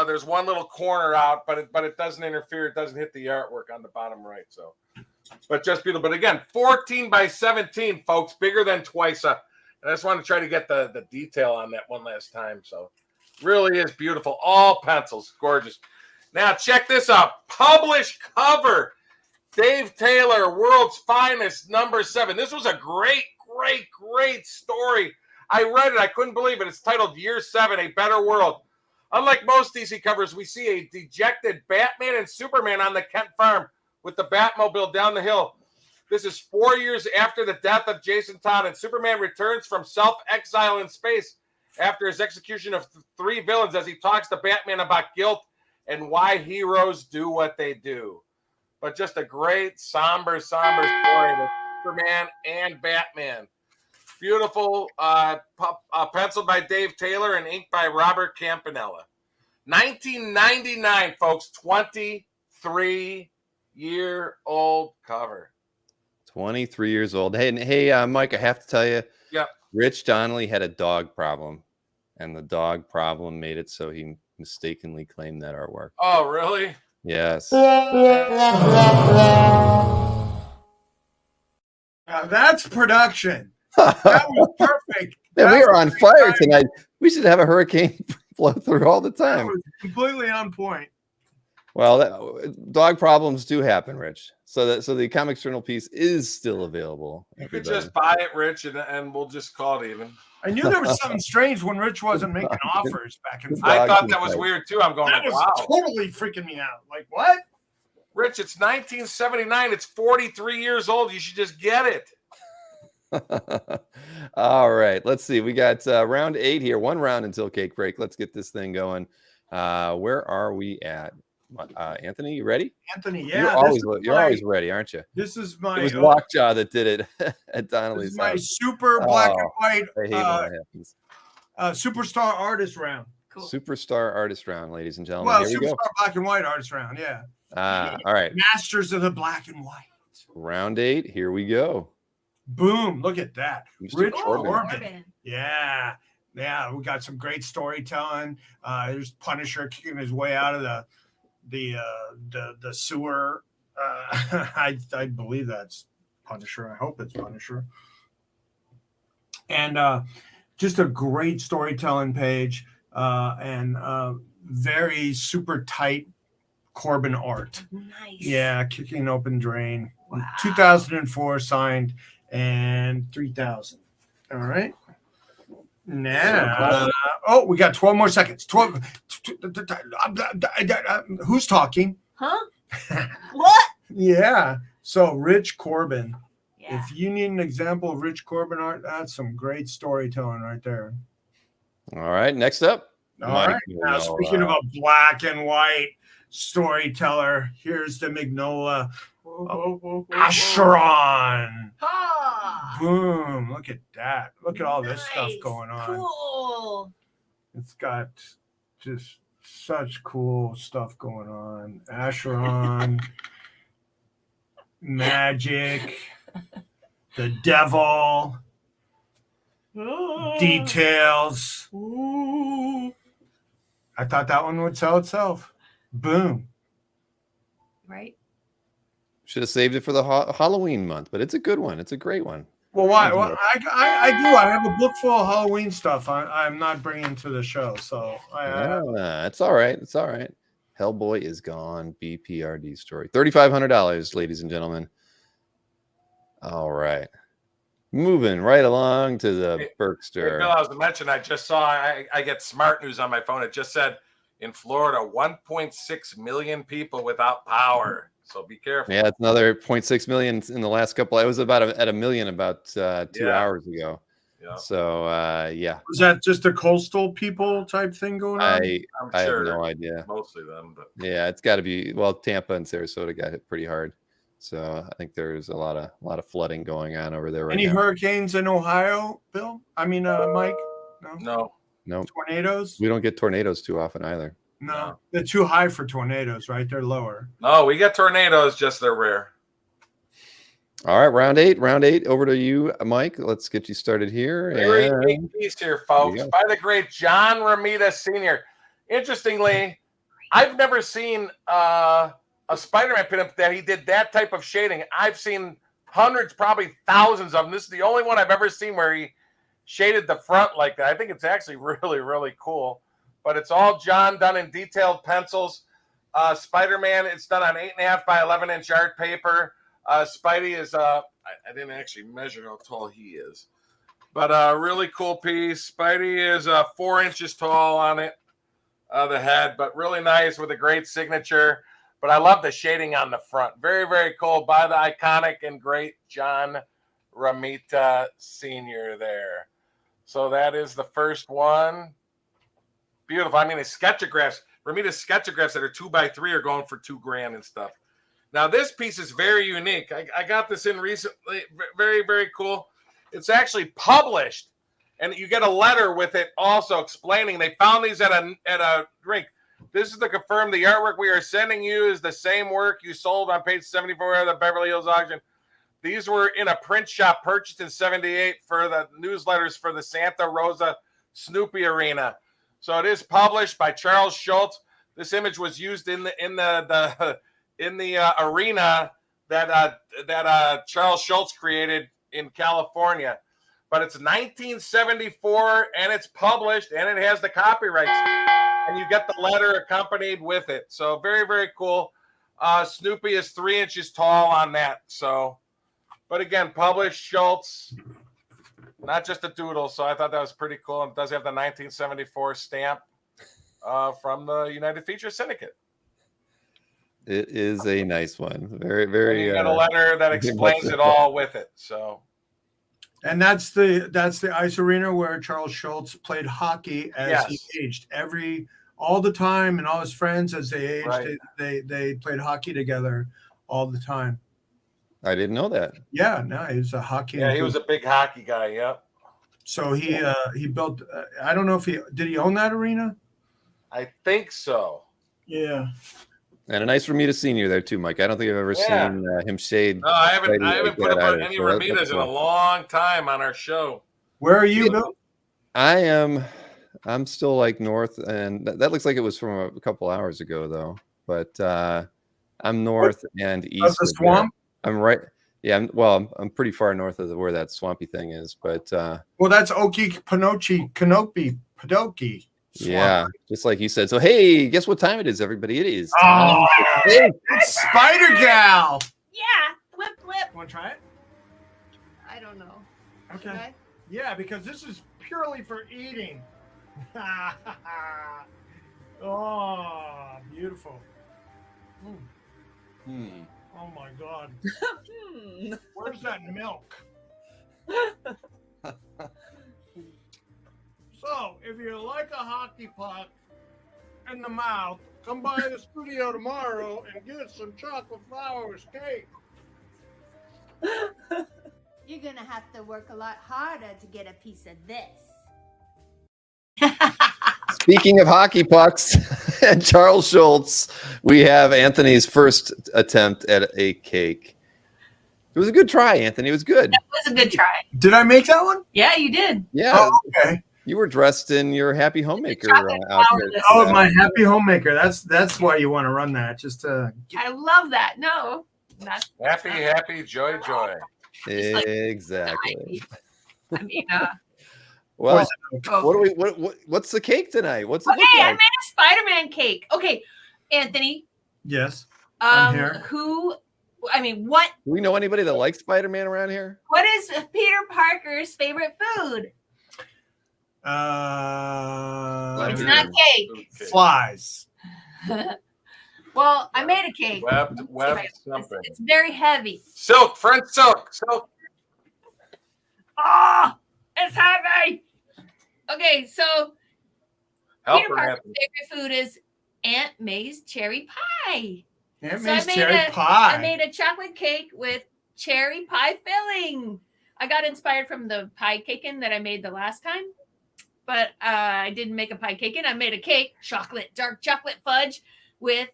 there's one little corner out, but it doesn't interfere. It doesn't hit the artwork on the bottom right. So, but just beautiful. But again, 14 by 17, folks, bigger than twice up. And I just want to try to get the detail on that one last time. So, really is beautiful. All pencils, gorgeous. Now check this out. Published cover. Dave Taylor, World's Finest, number 7. This was a great, great, great story. I read it. I couldn't believe it. It's titled Year 7, A Better World. Unlike most DC covers, we see a dejected Batman and Superman on the Kent farm with the Batmobile down the hill. This is 4 years after the death of Jason Todd, and Superman returns from self-exile in space after his execution of 3 villains as he talks to Batman about guilt and why heroes do what they do. But just a great, somber story with Superman and Batman. Beautiful, penciled by Dave Taylor and inked by Robert Campanella. 1999, folks, 23-year-old cover. 23 years old. Hey, Mike, I have to tell you, yeah, Rich Donnelly had a dog problem, and the dog problem made it so he mistakenly claimed that artwork. Oh, really? Yes. Now that's production. That was perfect. Man, we are on fire tonight. We should have a hurricane blow through all the That time. was completely on point. Well, dog problems do happen, Rich. So the Comics Journal piece is still available. You could just buy it, Rich, and we'll just call it even. I knew there was something strange when Rich wasn't making offers back and forth. I thought that was weird too. I'm going, that was wow. totally freaking me out. Like, what? Rich, it's 1979. It's 43 years old. You should just get it. All right, let's see. We got round 8 here. 1 round until cake break. Let's get this thing going. Where are we at? Anthony, you ready? Anthony, yeah. You're always ready, aren't you? This is my. It was Lockjaw that did it at Donnelly's my house. super black and white I hate when that happens. superstar artist round. Cool. Superstar artist round, ladies and gentlemen. Well, Here we superstar go. black and white artist round, yeah. All right. Masters of the black and white. Round 8. Here we go. Boom! Look at that, Mr. Rich Corbin. Corbin. Yeah. We got some great storytelling. There's Punisher kicking his way out of the sewer. I believe that's Punisher. I hope it's Punisher. And just a great storytelling page and very super tight Corbin art. Nice. Yeah, kicking open drain. Wow. 2004 signed and 3000. All right. Now, we got 12 more seconds. 12. Who's talking? Huh? What? Yeah. So Rich Corbin. Yeah. If you need an example of Rich Corbin art, that's some great storytelling right there. All right. Next up. All right. Now, speaking of a black and white storyteller, here's the Mignola Asheron. Ah, Boom. Look at that. Look at all this stuff nice. going on. Cool. It's got just such cool stuff going on. Asheron, magic, the devil, details. I thought that one would sell itself. Boom. Right. Should have saved it for the Halloween month, but it's a good one. It's a great one. Well, why? Well, I do. I have a book full of Halloween stuff. I'm not bringing to the show, so it's all right. It's all right. Hellboy is gone. BPRD story. $3,500, ladies and gentlemen. All right. Moving right along to the Berkster. I was to mention, I just saw, I get smart news on my phone. It just said in Florida, 1.6 million people without power. So be careful. Yeah, it's another 0.6 million in the last couple. I was at a million about 2 hours ago. Yeah. So yeah. Was that just a coastal people type thing going on? I have no idea. Mostly them, but yeah, it's got to be. Well, Tampa and Sarasota got hit pretty hard. So I think there's a lot of flooding going on over there right Any now. hurricanes in Ohio, Bill? I mean, Mike? No. No. Tornadoes? We don't get tornadoes too often either. No. They're too high for tornadoes, right? They're lower. No, we get tornadoes, just they're rare. All right, round eight. Over to you, Mike. Let's get you started here. Very And big piece here, folks, by the great John Romita Sr. Interestingly, I've never seen a Spider-Man pinup that he did that type of shading. I've seen hundreds, probably thousands of them. This is the only one I've ever seen where he shaded the front like that. I think it's actually really, really cool. But it's all John done in detailed pencils. Spider-Man, it's done on 8.5 by 11-inch art paper. Spidey is I didn't actually measure how tall he is, but a really cool piece. Spidey is 4 inches tall on it, the head, but really nice with a great signature. But I love the shading on the front. Very, very cool by the iconic and great John Romita Sr. there. So that is the first one. Beautiful. I mean, the sketchographs, Romita's sketchographs that are 2x3 are going for $2,000 and stuff. Now, this piece is very unique. I got this in recently. Very, very cool. It's actually published, and you get a letter with it also explaining. They found these at a drink. This is to confirm the artwork we are sending you is the same work you sold on page 74 of the Beverly Hills auction. These were in a print shop purchased in '78 for the newsletters for the Santa Rosa Snoopy Arena. So it is published by Charles Schultz. This image was used in the arena that Charles Schultz created in California. But it's 1974, and it's published, and it has the copyrights. And you get the letter accompanied with it. So very, very cool. Snoopy is 3 inches tall on that. So, but again, published Schultz, not just a doodle. So I thought that was pretty cool. It does have the 1974 stamp from the United Feature Syndicate. it is a nice one. Very, very. You got a letter that explains it all with it. So. And that's the ice arena where Charles Schultz played hockey as he aged. All the time, and all his friends as they aged, Right. they played hockey together all the time. I didn't know that. Yeah, no, he was a hockey. Yeah, he was a big hockey guy. Yep. So he built. I don't know if did he own that arena. I think so. Yeah. And a nice Romita Senior there too, Mike. I don't think I've ever seen him shade. No, I haven't like put that up either. any So that's Romitas in a cool. long time on our show. Where are you, Bill? I'm still like north, and that looks like it was from a couple hours ago though. But I'm north and east Of the swamp? I'm right. Yeah, I'm pretty far north of where that swampy thing is. But Well, that's Padoki. yeah, just like you said. So hey, guess what time it is, everybody? It is. Oh, it's Spider Gal. Yeah. Flip, flip. Want to try it? I don't know. Okay. Should I? Yeah, because this is purely for eating. Oh, beautiful. Oh my God. Where's that milk? So, if you like a hockey puck in the mouth, come by the studio tomorrow and get some chocolate flowers cake. You're gonna have to work a lot harder to get a piece of this. Speaking of hockey pucks and Charles Schultz, we have Anthony's first attempt at a cake. It was a good try, Anthony. It was good. That was a good try. Did I make that one? Yeah, you did. Yeah. Oh, okay. You were dressed in your happy homemaker Chocolate outfit. flowers. Oh, my happy homemaker. That's why you want to run that. Just to I love that. No. Not Happy, joy. Exactly. I mean, Well, oh. what's the cake tonight? What's it Okay, look I like? made a Spider-Man cake. Okay, Anthony. yes. I'm here. What Do we know anybody that likes Spider-Man around here? is Peter Parker's favorite food? It's not cake. Flies. Well, I made a cake. Webbed something. It's very heavy. Silk, French silk. Oh, it's heavy. Okay, so Help Peter her, Parker's Anthony. favorite food is Aunt May's cherry pie. It So I means made cherry I pie. made a chocolate cake with cherry pie filling. I got inspired from the pie cakein that I made the last time, but I didn't make a pie cakein. I made a cake, dark chocolate fudge with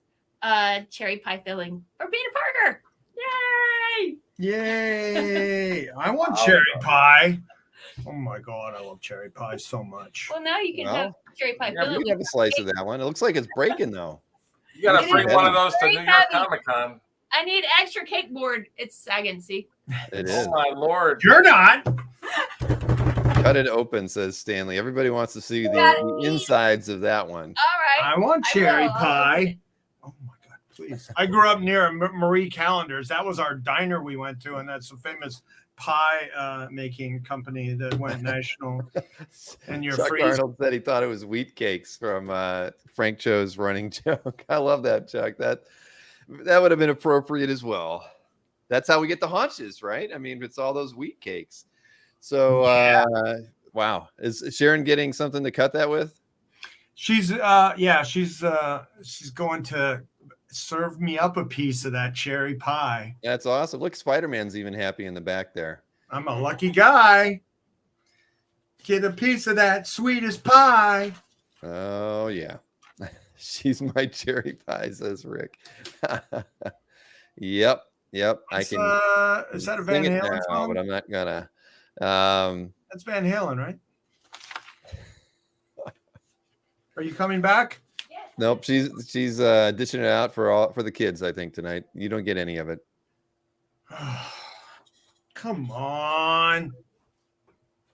cherry pie filling for Peter Parker. Yay! Yay! I want cherry pie. Oh my god, I love cherry pie so much. Well, now you can have cherry pie yeah, filling. You can have a slice of that one. It looks like it's breaking though. You got to It bring is one of heavy. those to Very New York heavy. Comic Con. I need extra cake board. It's sagging. See? It is. Oh my lord! You're not. Cut it open, says Stanley. Everybody wants to see gotta the eat. insides of that one. All right. I want cherry will. I'll pie. Oh my god, please! I grew up near Marie Callender's. That was our diner we went to, and that's a famous pie making company that went national. And your Chuck freeze. Arnold said he thought it was wheat cakes from Frank Cho's running joke. I love that, Chuck. That would have been appropriate as well. That's how we get the haunches, right? I mean, it's all those wheat cakes. So, wow. Is Sharon getting something to cut that with? She's she's going to serve me up a piece of that cherry pie. That's awesome. Look, Spider-Man's even happy in the back there. I'm a lucky guy. Get a piece of that sweetest pie. Oh, yeah. She's my cherry pie, says Rick. Yep. I It's, can is that a Van sing it Halen now, song? but I'm not gonna. That's Van Halen, right? Are you coming back? Nope, she's dishing it out for the kids, I think, tonight. You don't get any of it. Come on.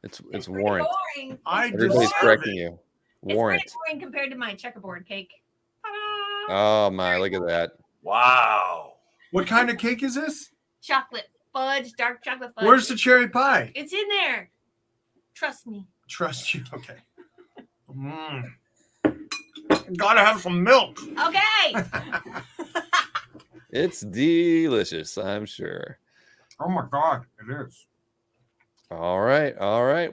It's warrant. Boring. I Everybody's deserve correcting it. you. It's Warrant. pretty boring compared to my checkerboard cake. Ta-da! Oh my, look at that. Wow. What kind of cake is this? Chocolate fudge, dark chocolate fudge. Where's the cherry pie? It's in there. Trust me. Trust you. Okay. Gotta have some milk. Okay. It's delicious, I'm sure. Oh my god, it is. All right.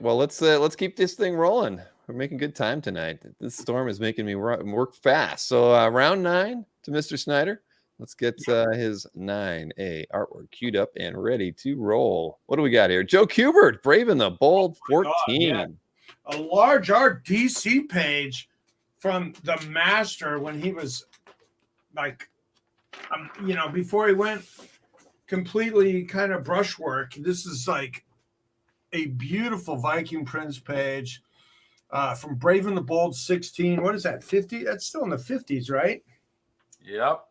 Well, let's keep this thing rolling. We're making good time tonight. This storm is making me work fast. So round 9 to Mr. Snyder. Let's get his 9A artwork queued up and ready to roll. What do we got here? Joe Kubert, Braving the Bold 14. God, yeah. A large art DC page from the master when he was like, before he went completely kind of brushwork. This is like a beautiful Viking Prince page from Braving the Bold 16. What is that, 50? That's still in the 50s, right? Yep.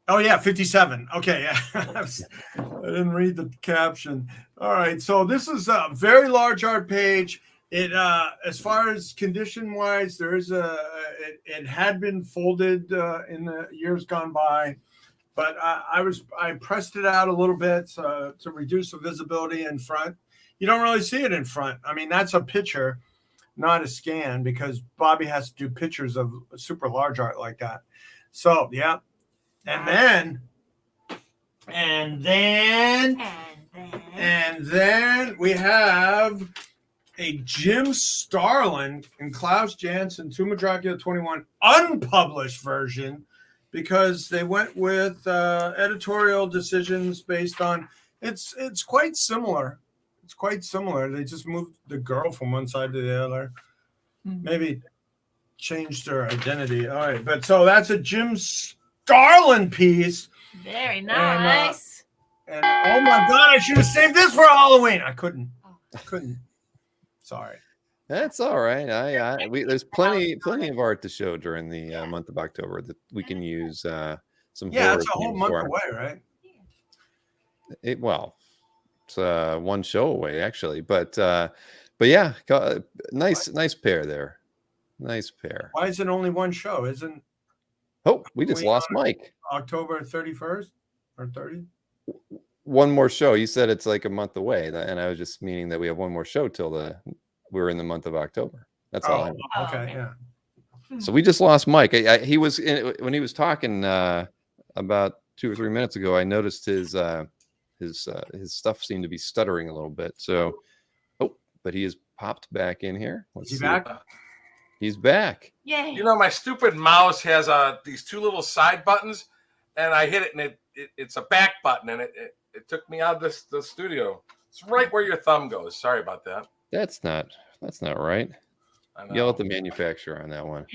Oh, yeah, 57. Okay, yeah. I didn't read the caption. All right, so this is a very large art page. It, as far as condition-wise, there is it had been folded in the years gone by, but I pressed it out a little bit to reduce the visibility in front. You don't really see it in front. I mean, that's a picture, not a scan, because Bobby has to do pictures of super large art like that. So, yeah. And then we have a Jim Starlin and Klaus Janson, Tomb of Dracula 21 unpublished version, because they went with editorial decisions based on it's quite similar. It's quite similar. They just moved the girl from one side to the other. Maybe changed her identity. All right, but so that's a Jim Starlin piece. Very nice. And oh my god, I should have saved this for Halloween. I couldn't. Sorry. That's all right. There's plenty of art to show during the month of October that we can use some. Yeah, it's a whole month away, right? It's one show away actually, but yeah, nice pair there. Nice pair. Why is it only one show? Isn't we just lost Mike. October 31st or 30th? One more show. You said it's like a month away, and I was just meaning that we have one more show till we're in the month of October. That's all I know. Okay, yeah. So we just lost Mike. He was when he was talking about 2 or 3 minutes ago. I noticed his stuff seemed to be stuttering a little bit. So, but he has popped back in here. Is he back? He's back. Yay. You know, my stupid mouse has these two little side buttons, and I hit it, and it's a back button, and it took me out of the studio. It's right where your thumb goes. Sorry about that. That's not right. I know. Yell at the manufacturer on that one.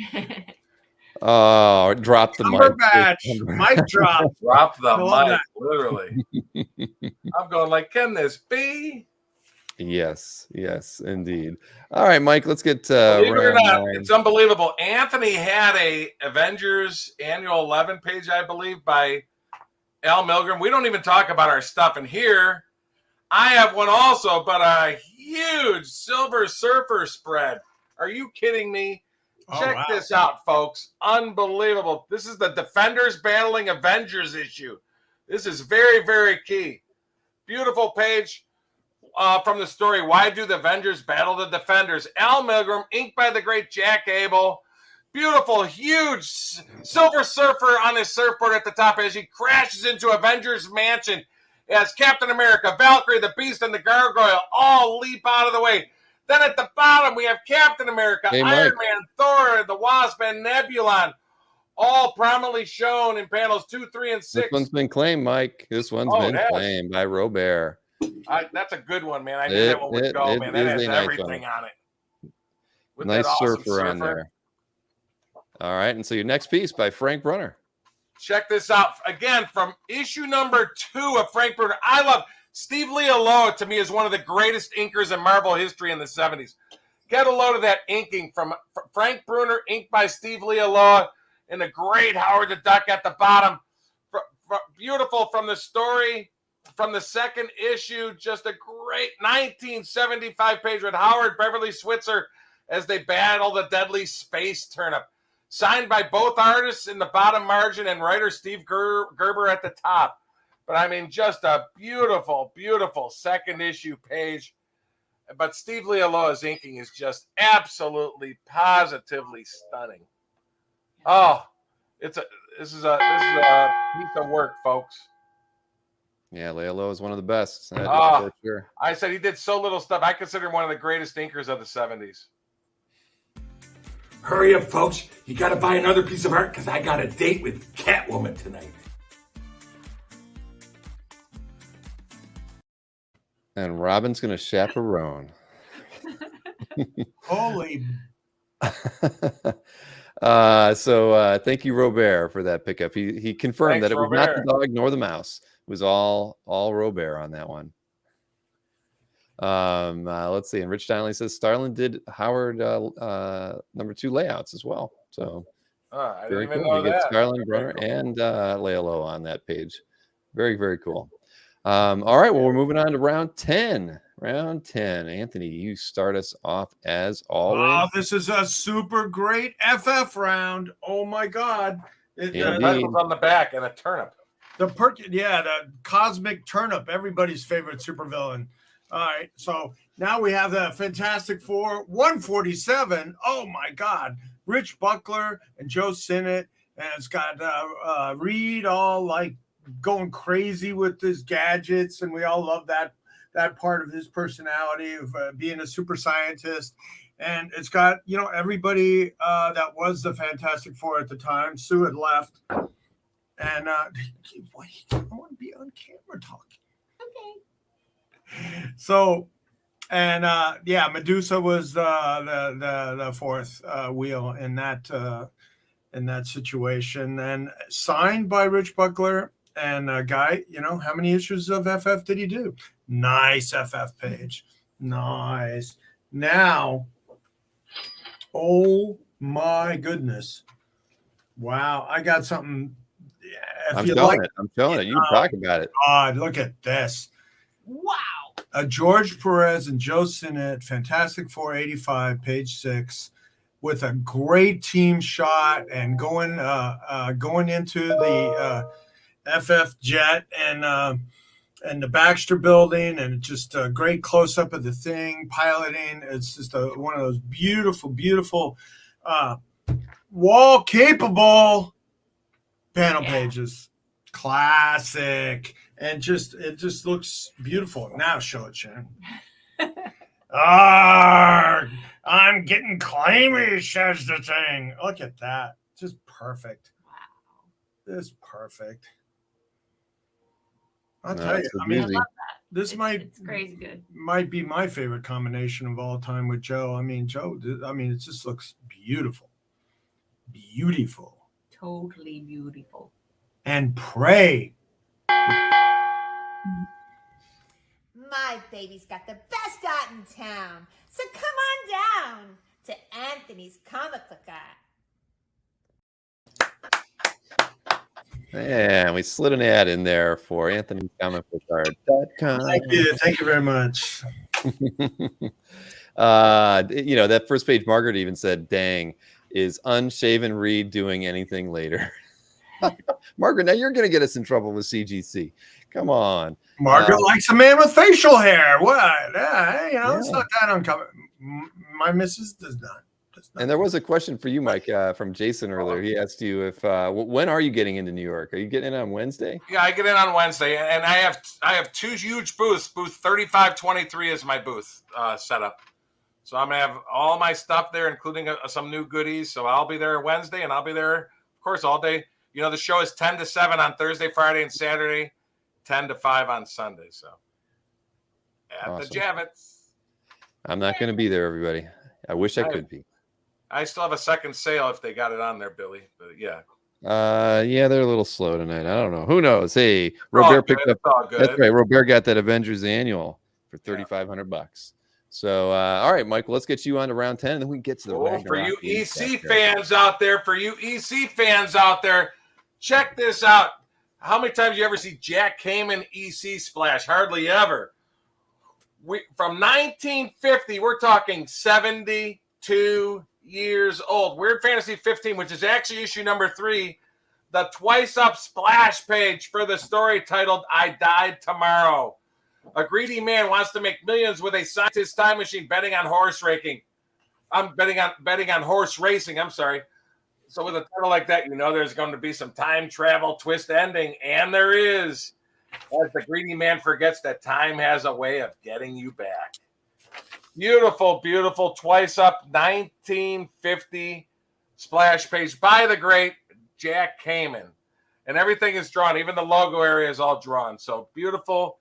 Oh, drop the Cumberbatch. mic. Mic drop. Drop the mic, that. literally. I'm going like, can this be? Yes, indeed. All right, Mike, let's get Believe it or round not, 9. it's unbelievable. Anthony had a Avengers Annual 11 page, I believe, by Al Milgram. We don't even talk about our stuff in here. I have one also, but a huge Silver Surfer spread. Are you kidding me? Oh, Check wow. this out, folks. Unbelievable. This is the Defenders Battling Avengers issue. This is very, very key. Beautiful page from the story, Why Do the Avengers Battle the Defenders? Al Milgram, inked by the great Jack Abel. Beautiful, huge Silver Surfer on his surfboard at the top as he crashes into Avengers Mansion as Captain America, Valkyrie, the Beast, and the Gargoyle all leap out of the way. Then at the bottom, we have Captain America, Hey, Iron Mike. Man, Thor, the Wasp, and Nebulon, all prominently shown in panels 2, 3, and 6. This one's been claimed, Mike. This one's Oh, been it has. claimed by Robert. That's a good one, man. I knew that one would go, man. That is has a nice everything one. on it. With Nice that awesome surfer on there. All right, and so your next piece by Frank Brunner. Check this out. Again, from issue number 2 of Frank Brunner. I love Steve Lealoa, to me, is one of the greatest inkers in Marvel history in the 70s. Get a load of that inking from Frank Brunner, inked by Steve Lealoa, and the great Howard the Duck at the bottom. Beautiful from the story, from the second issue. Just a great 1975 page with Howard Beverly Switzer as they battle the deadly space turnip. Signed by both artists in the bottom margin and writer Steve Gerber at the top. But I mean, just a beautiful, beautiful second issue page. But Steve Lealoa's inking is just absolutely, positively stunning. Oh, this is a piece of work, folks. Yeah, Lealoa is one of the best. Oh, for sure. I said he did so little stuff. I consider him one of the greatest inkers of the 70s. Hurry up, folks. You got to buy another piece of art because I got a date with Catwoman tonight. And Robin's going to chaperone. Holy. So thank you, Robert, for that pickup. He confirmed Thanks, that it was not Robert. the dog nor the mouse. It was all Robert on that one. Let's see. And Rich Donnelly says Starlin did Howard number 2 layouts as well. So I didn't very even cool. know You get that. Starlin, Brunner, and Lealoa on that page. Very, very cool. All right. Well, we're moving on to round 10. Round 10. Anthony, you start us off as always. Oh, this is a super great FF round. Oh my God. The title's on the back and a turnip. The cosmic turnip, everybody's favorite supervillain. All right, so now we have the Fantastic Four 147. Oh my God, Rich Buckler and Joe Sinnott, and it's got Reed all like going crazy with his gadgets, and we all love that part of his personality of being a super scientist. And it's got everybody that was the Fantastic Four at the time. Sue had left, and I want to be on camera talking. Okay. So, and Medusa was the fourth wheel in that situation, and signed by Rich Buckler. And Guy, how many issues of FF did he do? Nice FF page, nice. Now, oh my goodness, wow! I got something. I'm showing it. You can talk about it. God, look at this. Wow. George Perez and Joe Sinnott, Fantastic Four 85, page 6, with a great team shot and going into the FF jet and the Baxter building, and just a great close up of the thing piloting. It's just one of those beautiful, beautiful wall capable panel pages. Classic. And it just looks beautiful. Now show it, Sharon. I'm getting claimy, says the thing. Look at that. Just perfect. Wow. This perfect. I'll No, tell it's you. a I mean, doozy. this It's crazy good. might be my favorite combination of all time with Joe. I mean, it just looks beautiful. Beautiful. Totally beautiful. And pray. My baby's got the best art in town. So come on down to Anthony's comic book art. And we slid an ad in there for Anthony'sComicBookArt.com. Thank you very much. That first page, Margaret even said, "Dang, is unshaven Reed doing anything later?" Margaret, now you're going to get us in trouble with CGC. Come on. Margaret likes a man with facial hair. What? It's not that uncommon. My missus does not. And there was a question for you, Mike, from Jason earlier. He asked you if when are you getting into New York? Are you getting in on Wednesday? Yeah, I get in on Wednesday, and I have two huge booths. Booth 3523 is my booth set up. So I'm gonna have all my stuff there, including some new goodies. So I'll be there Wednesday, and I'll be there, of course, all day. You know, the show is 10 to 7 on Thursday, Friday, and Saturday, 10 to 5 on Sunday. So at Awesome. the Javits. I'm not going to be there, everybody. I wish I could be. I still have a second sale if they got it on there, Billy. But yeah. Yeah, they're a little slow tonight. I don't know. Who knows? Hey, Robert picked up. That's right. Robert got that Avengers annual for $3,500. So, all right, Michael, let's get you on to round 10, and then we can get to the Ragnarok. For you EC fans out there, check this out. How many times you ever see Jack Kamen EC splash? Hardly ever. From 1950, we're talking 72 years old. Weird Fantasy 15, which is actually issue number 3, the twice up splash page for the story titled "I Died Tomorrow." A greedy man wants to make millions with a scientist time machine betting on horse racing. I'm betting on horse racing. I'm sorry. So with a title like that, you know there's going to be some time travel twist ending, and there is. As the greedy man forgets that time has a way of getting you back. Beautiful, beautiful twice up 1950 splash page by the great Jack Kamen. And everything is drawn. Even the logo area is all drawn. So beautiful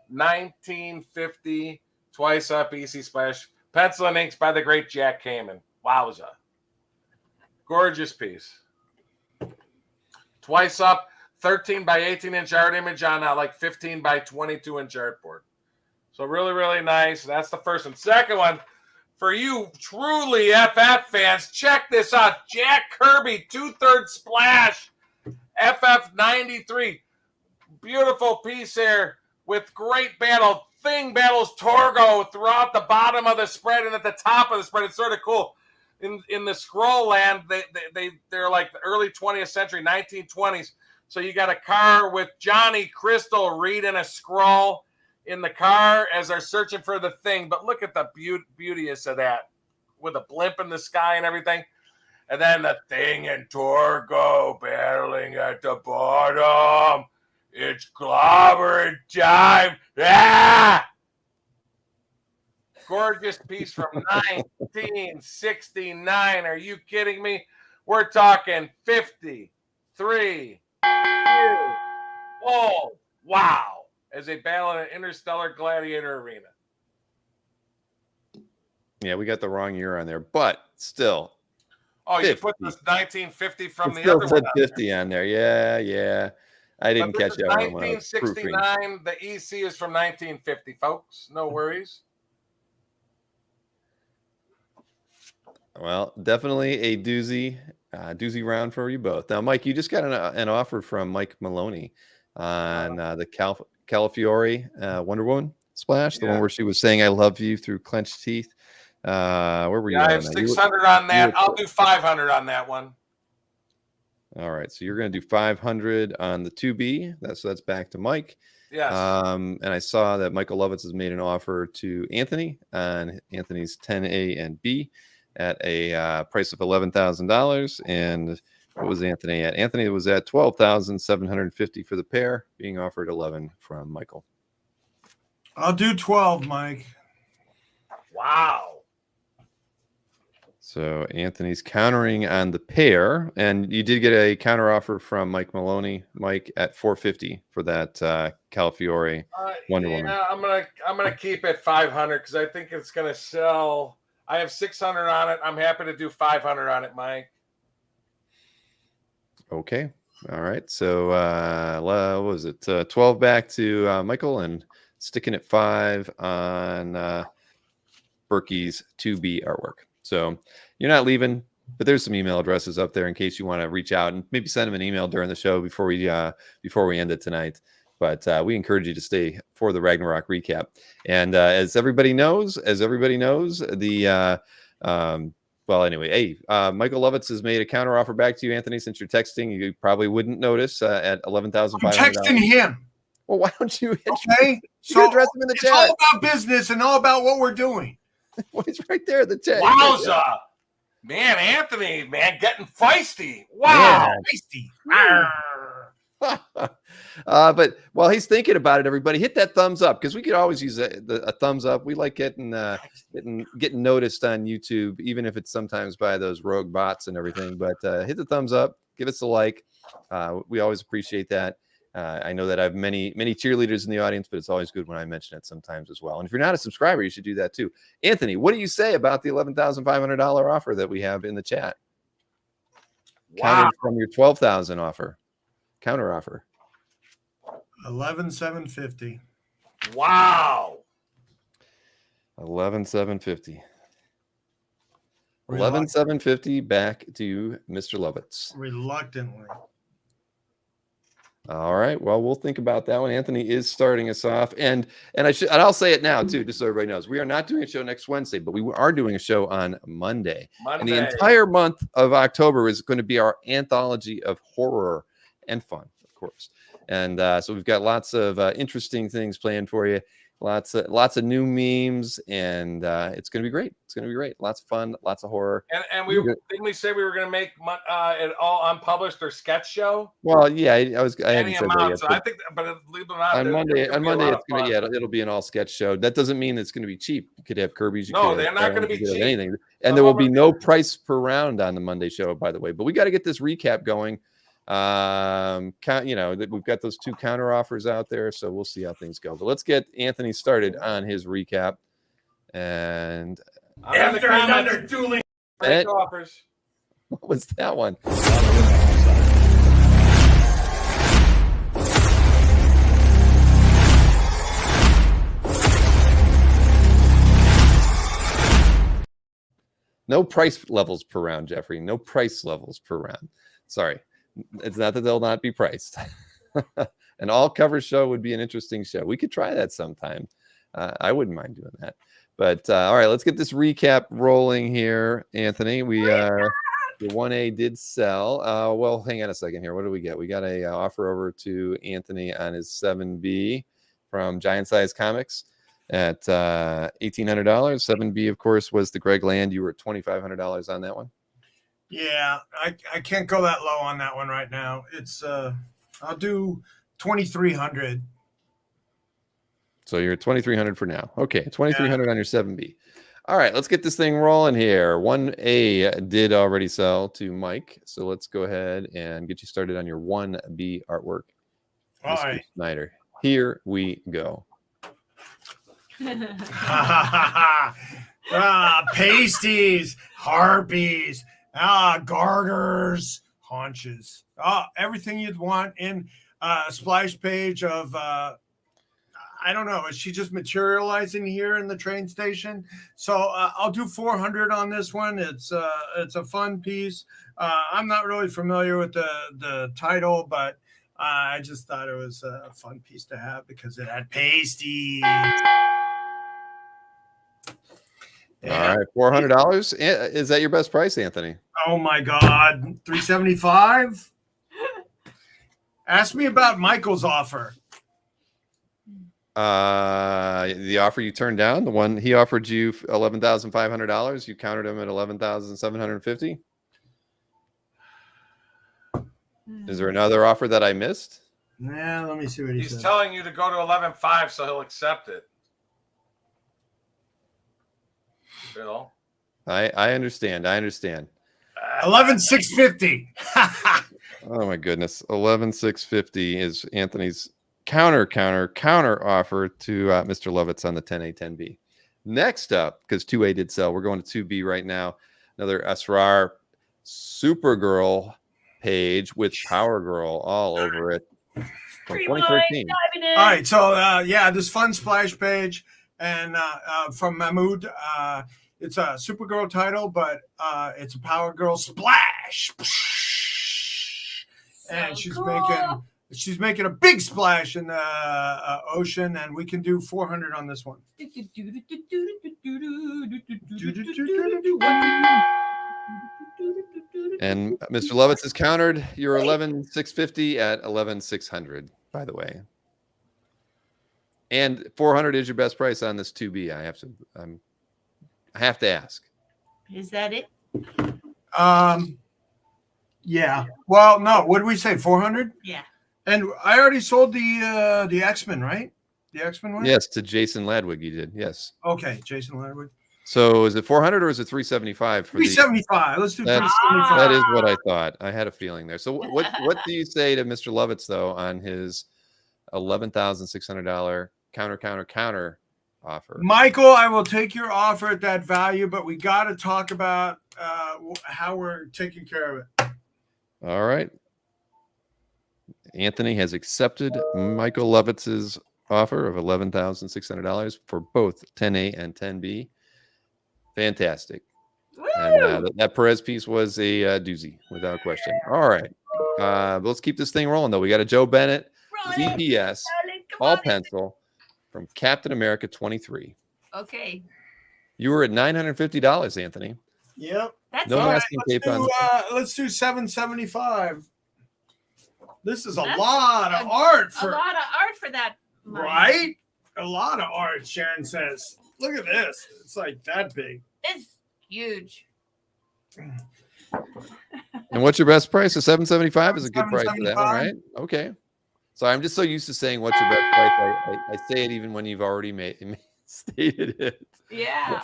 1950 twice up EC splash. Pencil and inks by the great Jack Kamen. Wowza. Gorgeous piece. Twice up 13 by 18 inch art image on like 15 by 22 inch artboard. So really, really nice. That's the first one. Second one, for you truly FF fans, check this out. Jack Kirby, 2/3 splash, FF 93. Beautiful piece here with great battle. Thing battles Torgo throughout the bottom of the spread and at the top of the spread. It's sort of cool. In the scroll land, they're like the early 20th century, 1920s. So you got a car with Johnny Crystal reading a scroll in the car as they're searching for the thing. But look at the beautiness of that with a blimp in the sky and everything. And then the thing and Torgo battling at the bottom. It's clobbering time. Ah! Gorgeous piece from 1969. Are you kidding me? We're talking 53 years old. Wow. As they battle in an interstellar gladiator arena. Yeah, we got the wrong year on there, but still. Oh, 50. You put this 1950 from the other one. 50 on there. Yeah. I didn't catch that one. 1969. The EC is from 1950, folks. No worries. Well, definitely a doozy round for you both. Now, Mike, you just got an offer from Mike Maloney on the Calafiore Wonder Woman splash, the one where she was saying "I love you" through clenched teeth. Where were you? I have 600 on that. I'll do 500 on that one. All right, so you're going to do 500 on the 2B. That's back to Mike. Yes. And I saw that Michael Lovitz has made an offer to Anthony on Anthony's 10A and B at a price of $11,000. And what was Anthony at? Anthony was at $12,750 for the pair, being offered 11 from Michael. I'll do 12, Mike. Wow. So Anthony's countering on the pair, and you did get a counter offer from Mike Maloney, Mike, at 450 for that Calafiore Wonder Woman. Yeah, I'm gonna keep it 500 because I think it's gonna sell. I have 600 on it. I'm happy to do 500 on it, Mike. Okay. All right. So what was it? 12 back to Michael and sticking at 5 on Berkey's 2B artwork. So you're not leaving, but there's some email addresses up there in case you want to reach out and maybe send them an email during the show before we end it tonight. But we encourage you to stay for the Ragnarok recap. And as everybody knows, the well, anyway, hey, Michael Lovitz has made a counter offer back to you, Anthony. Since you're texting, you probably wouldn't notice at $11,500. I'm texting him. Well, why don't you? Okay, so address him in the it's chat. all about business and all about what we're doing. Well, he's right there in the chat. Wowza. Man, Anthony, man, getting feisty. Wow. Feisty. But while he's thinking about it, everybody hit that thumbs up because we could always use a thumbs up. We like getting noticed on YouTube, even if it's sometimes by those rogue bots and everything. But hit the thumbs up, give us a like. We always appreciate that. I know that I have many cheerleaders in the audience, but it's always good when I mention it sometimes as well. And if you're not a subscriber, you should do that too. Anthony, what do you say about the $11,500 offer that we have in the chat? Wow. Counted from your $12,000 offer. Counter offer. 11,750. Wow. 11,750. 11,750 back to Mr. Lovitz. Reluctantly. All right. Well, we'll think about that one. Anthony is starting us off, and I'll say it now too, just so everybody knows. We are not doing a show next Wednesday, but we are doing a show on Monday. And the entire month of October is going to be our anthology of horror and fun, of course. And so we've got lots of interesting things planned for you. Lots of new memes, and it's going to be great. It's going to be great. Lots of fun, lots of horror. And didn't we say we were going to make it all unpublished or sketch show? Well, yeah, I hadn't said that yet. So I think, but believe it or not, on Monday, it's going to it'll be an all sketch show. That doesn't mean it's going to be cheap. You could have Kirby's. No, they're not going to be cheap. Anything, and there will be no price per round on the Monday show, by the way. But we got to get this recap going. We've got those 2 counter offers out there, so we'll see how things go. But let's get Anthony started on his recap. And after another dueling offers. What was that one? No price levels per round, Jeffrey. No price levels per round. Sorry. It's not that they'll not be priced. An all cover show would be an interesting show. We could try that sometime. I wouldn't mind doing that. But all right, let's get this recap rolling here, Anthony. The 1A did sell. Well, hang on a second here. What do we get? We got a offer over to Anthony on his 7B from Giant Size Comics at $1,800. 7B, of course, was the Greg Land. You were at $2,500 on that one. Yeah, I can't go that low on that one right now. It's I'll do 2,300. So you're at 2,300 for now. Okay, 2,300 on your 7B. All right, let's get this thing rolling here. 1A did already sell to Mike, so let's go ahead and get you started on your 1B artwork. All Mr. right, Snyder. Here we go. Pasties, harpies, garters, haunches, everything you'd want in a splash page of I don't know, is she just materializing here in the train station? So I'll do 400 on this one. It's a fun piece. I'm not really familiar with the title, but I just thought it was a fun piece to have because it had pasties. All right, $400. Is that your best price, Anthony? Oh my God, $375. Ask me about Michael's offer. The offer you turned down, the one he offered you $11,500. You countered him at $11,750. Is there another offer that I missed? Nah, let me see what he said. He's telling you to go to 11.5, so he'll accept it. Bill. I understand. I understand. 11,650. Oh my goodness. 11,650 is Anthony's counter offer to Mr. Lovitz on the 10A 10B. Next up, because 2A did sell, we're going to 2B right now. Another Asrar Supergirl page with Power Girl all over it from 2013. All right, so yeah, this fun splash page and from Mahmood. It's a Supergirl title, but it's a Power Girl splash. And she's making a big splash in the ocean, and we can do 400 on this one. And Mr. Lovitz has countered your 11,650 at 11,600, by the way. And 400 is your best price on this 2B. I have to ask. Is that it? Yeah. Well, no. What did we say? 400? Yeah. And I already sold the X-Men, right? The X-Men one? Yes, to Jason Ladwig you did. Yes. Okay, Jason Ladwig. So is it 400 or is it 375 for 375? Let's do 375. That is what I thought. I had a feeling there. So what do you say to Mr. Lovitz though on his $11,600 counter offer? Michael, I will take your offer at that value, but we got to talk about how we're taking care of it. All right. Anthony has accepted Michael Lovitz's offer of $11,600 for both 10A and 10B. Fantastic. And that Perez piece was a doozy, without question. All right. Let's keep this thing rolling, though. We got a Joe Bennett DPS, all pencil from Captain America 23. Okay. You were at $950, Anthony. Yep. That's No all right. masking tape on. Let's do 775. This is a lot of art a lot of art for that money. right? A lot of art, Sharon says. Look at this. It's like that big. It's huge. And what's your best price? So 775 is a good price for that one, 775. right? Okay. So I'm just so used to saying what's your best price. I say it even when you've already stated it. Yeah.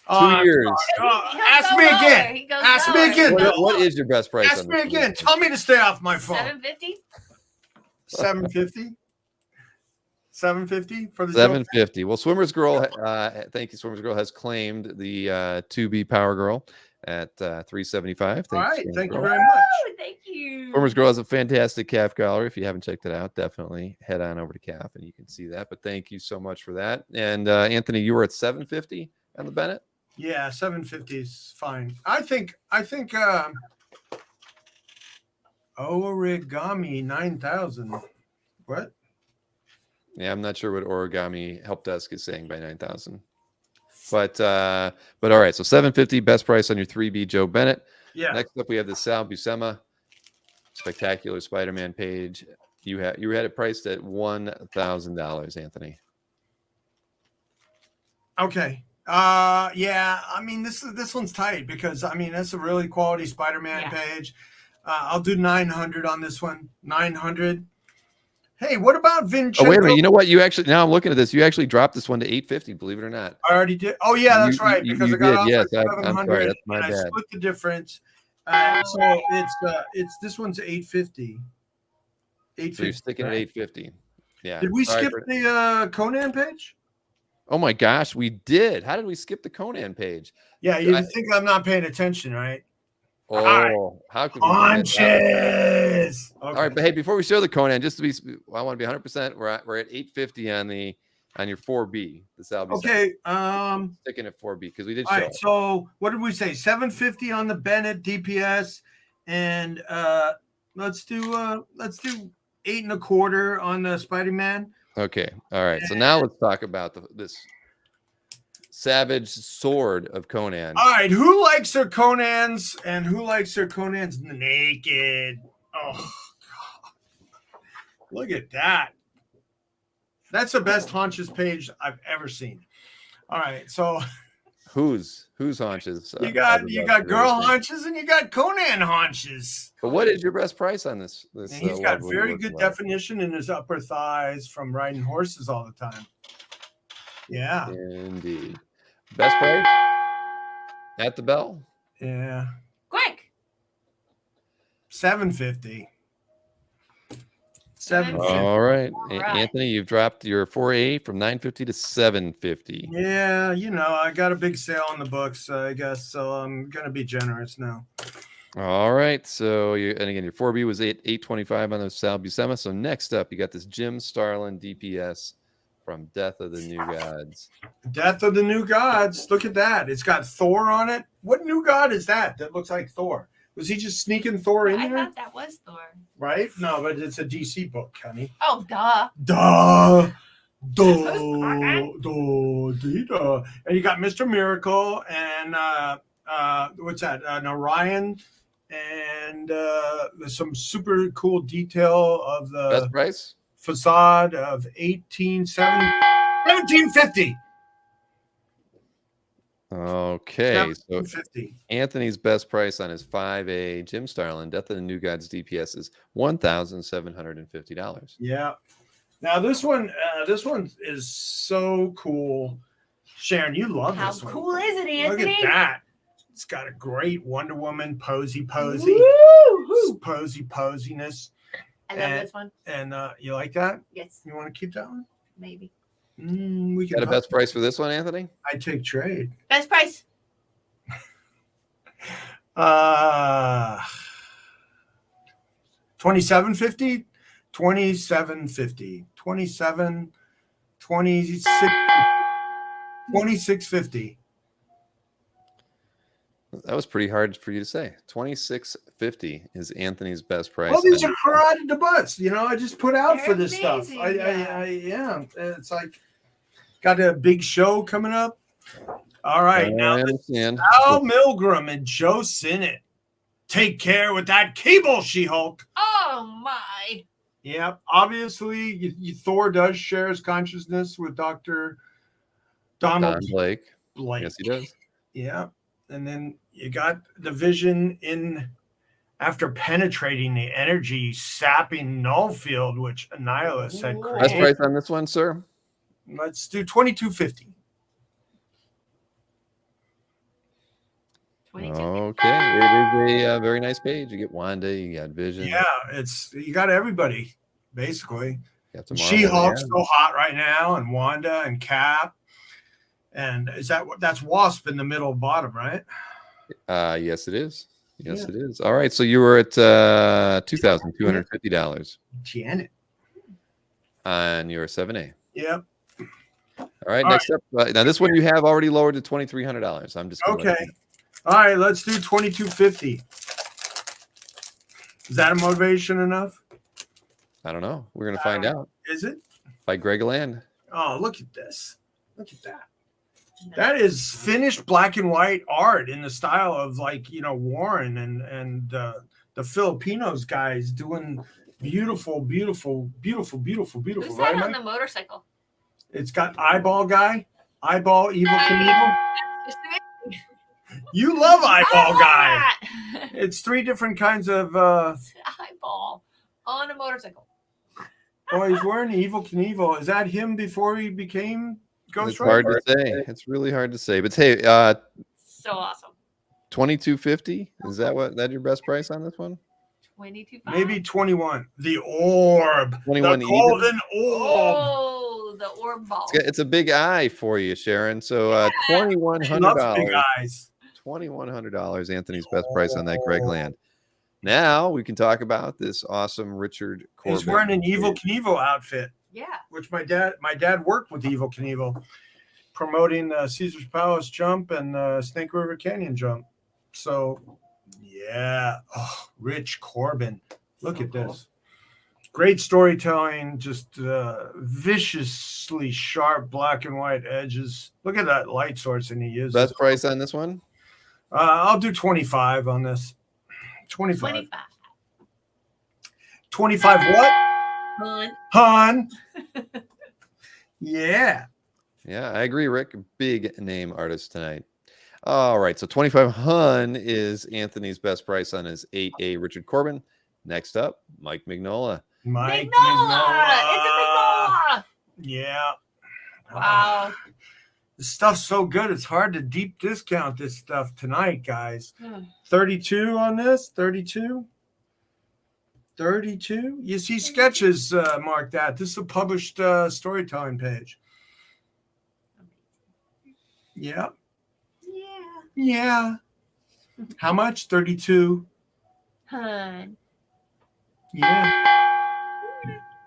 2 years. Ask me again. Ask me again. What is your best price? Ask me again. Tell me to stay off my phone. 750. 750. 750 for the 750. Well, Swimmer's Girl, thank you. Swimmer's Girl has claimed the 2B Power Girl at 375. All right. Swimmer's Thank you Girl. very much. Thank you. Swimmer's Girl has a fantastic calf gallery. If you haven't checked it out, definitely head on over to calf and you can see that. But thank you so much for that. And Anthony, you were at 750 on the Bennett. Yeah, 750 is fine. I think origami 9,000. What? Yeah, I'm not sure what Origami Help Desk is saying by 9,000. But all right, so 750 best price on your 3B Joe Bennett. Yeah. Next up we have the Sal Buscema spectacular Spider-Man page. You had it priced at $1,000, Anthony. Okay. Yeah, I mean this one's tight because I mean that's a really quality Spider-Man page. I'll do 900 on this one. 900. Hey, what about Vincenzo? Oh, wait a minute. You know what? You actually, now I'm looking at this. You actually dropped this one to 850, believe it or not. I already did. Oh, yeah, that's right. You Because I got off yes, at I'm 700 sorry. That's my and I bad. split the difference. So it's this one's 850. So you're sticking at 850. Yeah. Did we Sorry skip for- the Conan page? Oh my gosh, we did. How did we skip the Conan page? Yeah, you think I'm not paying attention, right? Oh, how could we forget that? Punches. All right, but hey, before we show the Conan, just to be, I want to be 100%. We're at 850 on your 4B. The Sal Buscema. Okay. Sticking at 4B because we did All show. right. So what did we say? 750 on the Bennett DPS, and let's do 8.25 on the Spider-Man. Okay. All right. So now let's talk about this savage sword of Conan. All right, who likes their Conans and who likes their Conans naked? Oh, God. Look at that. That's the best haunches page I've ever seen. All right, so Whose haunches? you got girl haunches and you got Conan haunches. But what is your best price on this? And he's got very good definition in his upper thighs from riding horses all the time. Yeah. Indeed. Best price? At the bell. Yeah. Quick. 750. 750. All right. right. Anthony, you've dropped your 4A from 950 to 750. Yeah, I got a big sale on the books, I guess, so I'm gonna be generous now. All right. So and again, your 4B was 825 on the Sal Buscema. So next up, you got this Jim Starlin DPS from Death of the New Gods. Death of the New Gods. Look at that. It's got Thor on it. What new god is that looks like Thor? Was he just sneaking Thor in I there? thought that was Thor. Right? No, but it's a DC book, honey. Oh, duh. Duh. Duh. Duh. And you got Mr. Miracle and what's that? Narayan and there's some super cool detail of the Best price? facade of 1750. Okay. So 1750. Anthony's best price on his 5A Jim Starlin Death of the New Gods DPS is $1,750. Yeah. Now this one is so cool. Sharon, you love How this one. cool is it, Look Anthony? at that. It's got a great Wonder Woman posy. Woo-hoo. Posiness. I love this one. And you like that? Yes, You want to keep that one? maybe. We Got can. a best price for this one, Anthony? I take trade. Best price. 2750, 2750, 26, 2650. That was pretty hard for you to say. $26.50 is Anthony's best price. Well, these are karate to butts. I just put out They're for this amazing, stuff. yeah. It's like got a big show coming up. All right, now I understand. Al Milgram and Joe Sinnott. Take care with that cable, She-Hulk. Oh my. Yeah, obviously, Thor does share his consciousness with Dr. Donald Don Blake. Blake. Yes, he does. Yeah, and then you got the Vision in after penetrating the energy sapping null field, which Annihilus had Ooh. Best created. price on this one, sir? Let's do 2250. 22. Okay. It is a very nice page. You get Wanda, you got Vision. Yeah, you got everybody basically. You got the Marvel, She-Hulk's yeah. so hot right now, and Wanda and Cap. And that's Wasp in the middle bottom, right? Yes, it is. Yes, Yeah. it is. All right. So you were at $2,250 Janet. on your 7A. Yep. All right. All Next up. Now, this one you have already lowered to $2,300. I'm just Okay. All right, let's do 2250. Is that a motivation enough? I don't know. We're going to find out Is it? by Greg Land. Oh, look at this. Look at that. That is finished black and white art in the style of Warren and the Filipinos guys doing beautiful. Who's Right, that on Mike? the motorcycle? It's got Eyeball Guy, Eyeball Evil Knievel. Just You love Eyeball Guy. that. It's three different kinds of. Eyeball on a motorcycle. Oh, he's wearing Evil Knievel. Is that him before he became Ghost It's hard Rider? to say. It's really hard to say. But hey, So awesome. $2,250. Is that your best price on this one? 22. Maybe 21. The orb. 21 The even? golden orb. Oh, the orb ball. It's a big eye for you, Sharon. So She loves big $2,100. eyes. $2,100. Anthony's best price on that Greg Land. Now we can talk about this awesome Richard Corbett. He's wearing an Evil Knievel outfit, Yeah. which my dad worked with Evil Knievel, promoting Caesar's Palace jump and Snake River Canyon jump. So, yeah. Oh, Rich Corbin. Look So at cool. this. Great storytelling, just viciously sharp black and white edges. Look at that light source, and he uses. Best price on this one? I'll do 25 on this. 25. 25 what? Fun. Han. Yeah. Yeah, I agree, Rick. Big name artist tonight. All right, so 25 Hun is Anthony's best price on his 8A Richard Corbin. Next up, Mike Mignola. Mike Mignola. It's a Mignola. Yeah. Wow. This stuff's so good. It's hard to deep discount this stuff tonight, guys. 32 on this. 32. You see sketches marked that. This is a published storytelling page. Yeah. How much? 32. Hun. Yeah.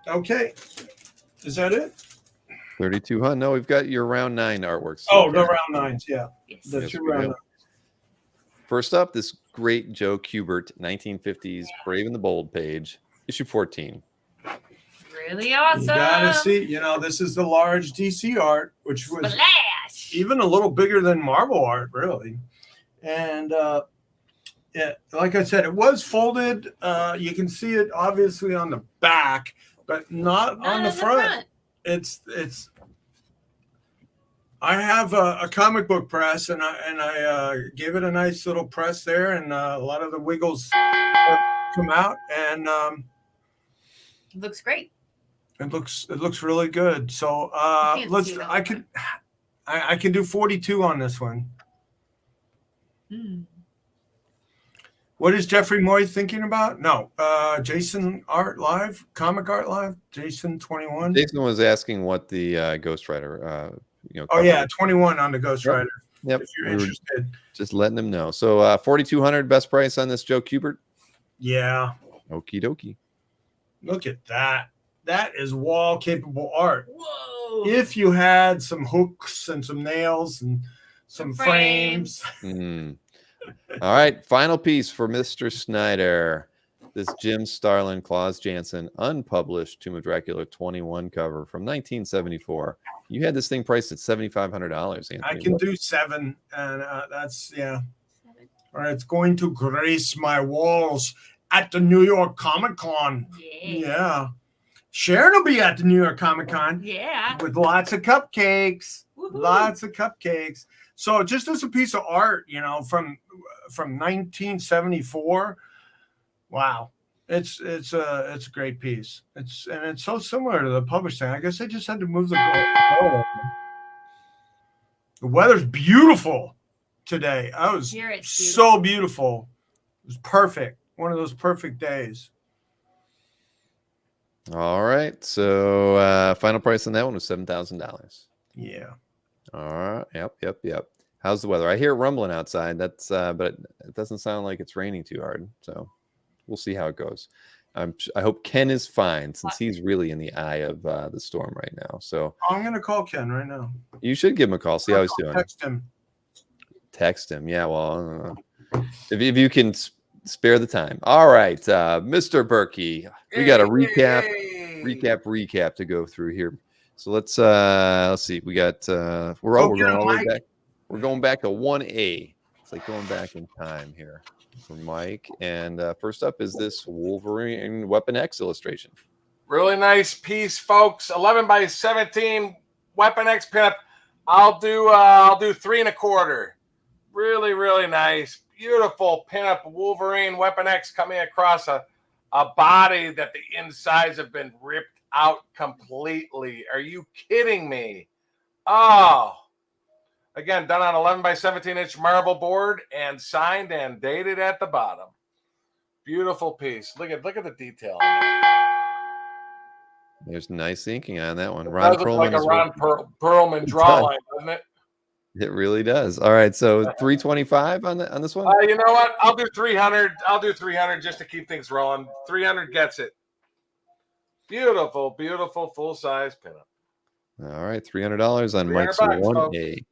Okay. Is that it? 32, huh? No, we've got your round 9 artworks. Oh, the round 9s. Yeah. Yes. The Yes, 2 we round do. 9s. First up, this great Joe Kubert 1950s Brave and the Bold page, issue 14. Really awesome. You gotta see, this is the large DC art, which was Splash. even a little bigger than Marvel art, really. And like I said, it was folded. You can see it obviously on the back, but not on the front. It's. I have a comic book press, and I gave it a nice little press there, and a lot of the wiggles come out, and It looks great. it looks really good. So can't see that I can do 42 on this one. What is Jeffrey Moy thinking about? No, Jason Art Live, Comic Art Live, Jason 21. Jason was asking what the Ghost Rider, Oh yeah, 21 on the Ghost Rider. Yep. If you're interested. Just letting him know. So 4,200 best price on this Joe Kubert. Yeah. Okie dokie. Look at that. That is wall capable art. Whoa. If you had some hooks and some nails and some frames. All right, final piece for Mr. Snyder. This Jim Starlin, Claus Jansen, unpublished Tomb of Dracula 21 cover from 1974. You had this thing priced at $7,500, Anthony. I can do 7, and that's, yeah. All right, it's going to grace my walls at the New York Comic Con. Yeah. Sharon will be at the New York Comic Con. Yeah. With lots of cupcakes. Woo-hoo. Lots of cupcakes. So just as a piece of art, from 1974. Wow. It's a great piece. It's so similar to the published thing. I guess I just had to move the goal. The weather's beautiful today. I was Here it's so beautiful. It was perfect. One of those perfect days. All right. So final price on that one was $7,000. Yeah. All right. Yep. How's the weather? I hear it rumbling outside. That's but it doesn't sound like it's raining too hard. So we'll see how it goes. I hope Ken is fine since he's really in the eye of the storm right now. So I'm gonna call Ken right now. You should give him a call. See how he's doing. Text him. Yeah. Well, if you can spare the time. All right, Mr. Berkey, we got a recap to go through here. So let's see. We got we're going all the way back. We're going back to 1A. It's like going back in time here for Mike. And first up is this Wolverine Weapon X illustration. Really nice piece, folks. 11 by 17 Weapon X pinup. I'll do 3 1/4. Really, really nice. Beautiful pinup Wolverine Weapon X coming across a body that the insides have been ripped out completely. Are you kidding me? Oh, again, done on 11 by 17-inch marble board and signed and dated at the bottom. Beautiful piece. Look at the detail. There's nice inking on that one. Ron Perlman, like a Ron Perlman draw line, doesn't it? It really does. All right, so 325 on this one. You know what? I'll do 300. I'll do 300 just to keep things rolling. 300 gets it. Beautiful, beautiful full size pinup. All right, $300 on Mike's 1A.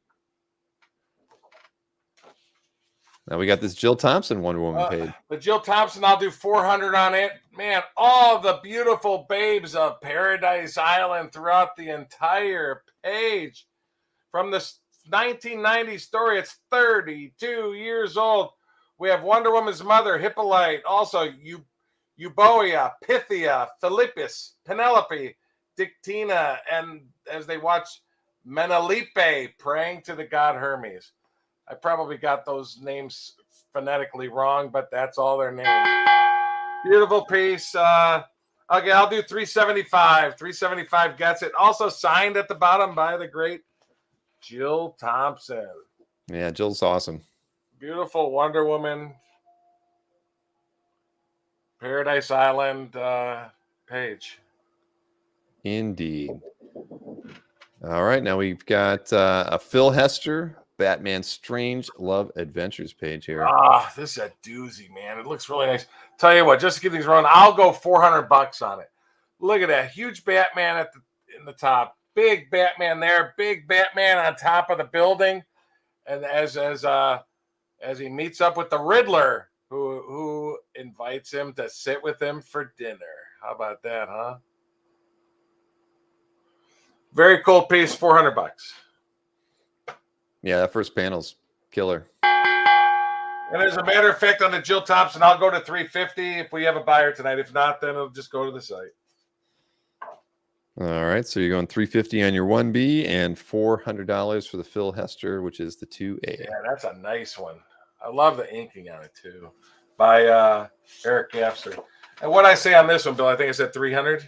Now we got this Jill Thompson Wonder Woman page. The Jill Thompson, I'll do 400 on it. Man, all the beautiful babes of Paradise Island throughout the entire page. From this 1990 story, it's 32 years old. We have Wonder Woman's mother, Hippolyte, also Euboea, Pythia, Philippus, Penelope, Dictina, and as they watch Menelipe praying to the god Hermes. I probably got those names phonetically wrong, but that's all their names. Beautiful piece. Okay, I'll do 375. 375 gets it. Also signed at the bottom by the great Jill Thompson. Yeah, Jill's awesome. Beautiful Wonder Woman. Paradise Island page. Indeed. All right, now we've got a Phil Hester Batman Strange Love Adventures page here. This is a doozy, man. It looks really nice. Tell you what, just to get things rolling, I'll go $400 on it. Look at that huge Batman in the top, big Batman there, big Batman on top of the building, and as he meets up with the Riddler, who invites him to sit with him for dinner. How about that, huh? Very cool piece, $400. Yeah, that first panel's killer. And as a matter of fact, on the Jill Thompson, I'll go to $350 if we have a buyer tonight. If not, then it'll just go to the site. All right, so you're going $350 on your 1B and $400 for the Phil Hester, which is the 2A. Yeah, that's a nice one. I love the inking on it too, by Eric Gapster. And what I say on this one, Bill, I think I said 300.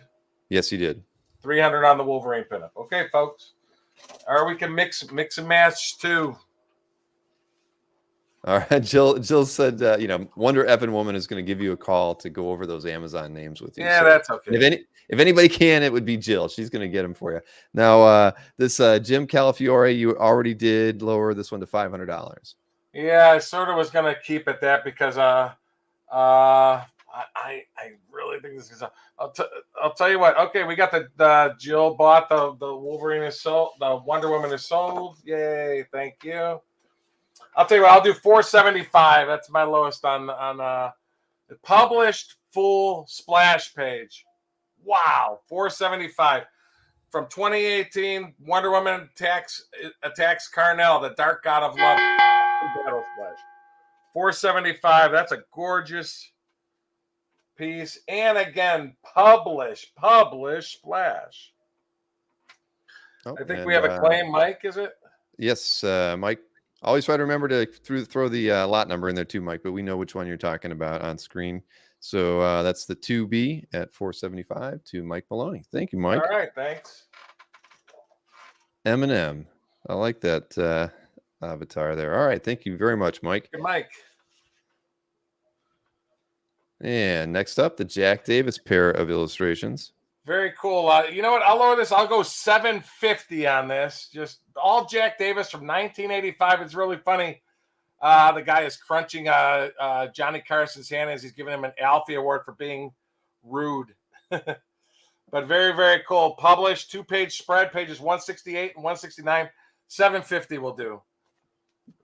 Yes, you did. 300 on the Wolverine pinup. Okay, folks. Or we can mix and match too. All right, Jill said, Wonder Effing Woman is going to give you a call to go over those Amazon names with you. Yeah, so that's okay. If anybody can, it would be Jill. She's going to get them for you. Now, this Jim Calafiore, you already did lower this one to $500. Yeah, I sort of was going to keep it that because I really think this is. I'll tell you what. Okay, we got the Jill bought the Wolverine is sold. The Wonder Woman is sold. Yay! Thank you. I'll tell you what. I'll do $475. That's my lowest on the published full splash page. Wow, $475 from 2018. Wonder Woman attacks Carnell, the Dark God of Love. Battle splash. $475. That's a gorgeous piece. And again, publish splash. Oh, I think we have a claim, Mike, is it? Yes, Mike. Always try to remember to throw the lot number in there too, Mike, but we know which one you're talking about on screen. So that's the 2B at $475 to Mike Maloney. Thank you, Mike. All right, thanks. M&M. I like that avatar there. All right, thank you very much, Mike. Good, Mike. And next up, the Jack Davis pair of illustrations. Very cool. You know what? I'll lower this. I'll go $750 on this. Just all Jack Davis from 1985. It's really funny. The guy is crunching Johnny Carson's hand as he's giving him an Alfie Award for being rude. But very, very cool. Published, 2-page spread, pages 168 and 169. $750 will do.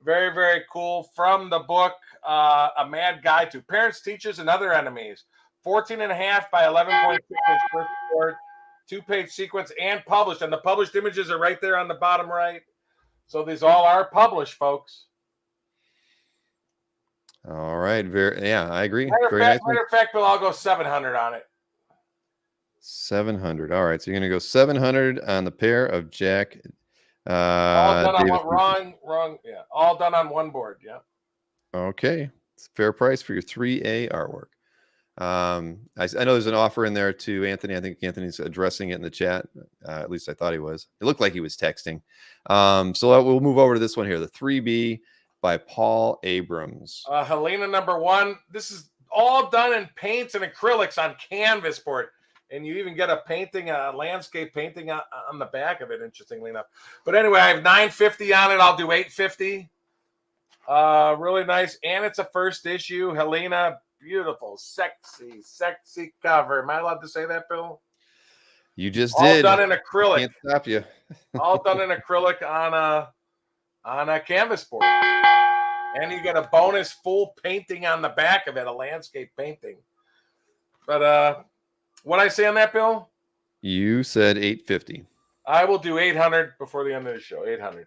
Very, very cool. From the book, A Mad Guide to Parents, Teachers, and Other Enemies. 14.5 by 11.6 inch first board, 2-page sequence, and published. And the published images are right there on the bottom right. So these all are published, folks. All right. I agree. Matter of fact, Bill, I'll go 700 on it. 700. All right. So you're going to go 700 on the pair of Jack. All done on wrong. Yeah. All done on one board. Yeah. Okay. It's a fair price for your 3A artwork. I know there's an offer in there to Anthony. I think Anthony's addressing it in the chat. At least I thought he was. It looked like he was texting. So we'll move over to this one here, the 3B by Paul Abrams. Helena #1. This is all done in paints and acrylics on canvas board. And you even get a painting, a landscape painting on the back of it, interestingly enough. But anyway, I have $950 on it. I'll do $850. Really nice. And it's a first issue. Helena, beautiful, sexy cover. Am I allowed to say that, Bill? You just all did. All done in acrylic. Can't stop you. All done in acrylic on a canvas board. And you get a bonus full painting on the back of it, a landscape painting. But what I say on that, Bill? You said $850. I will do $800 before the end of the show. $800.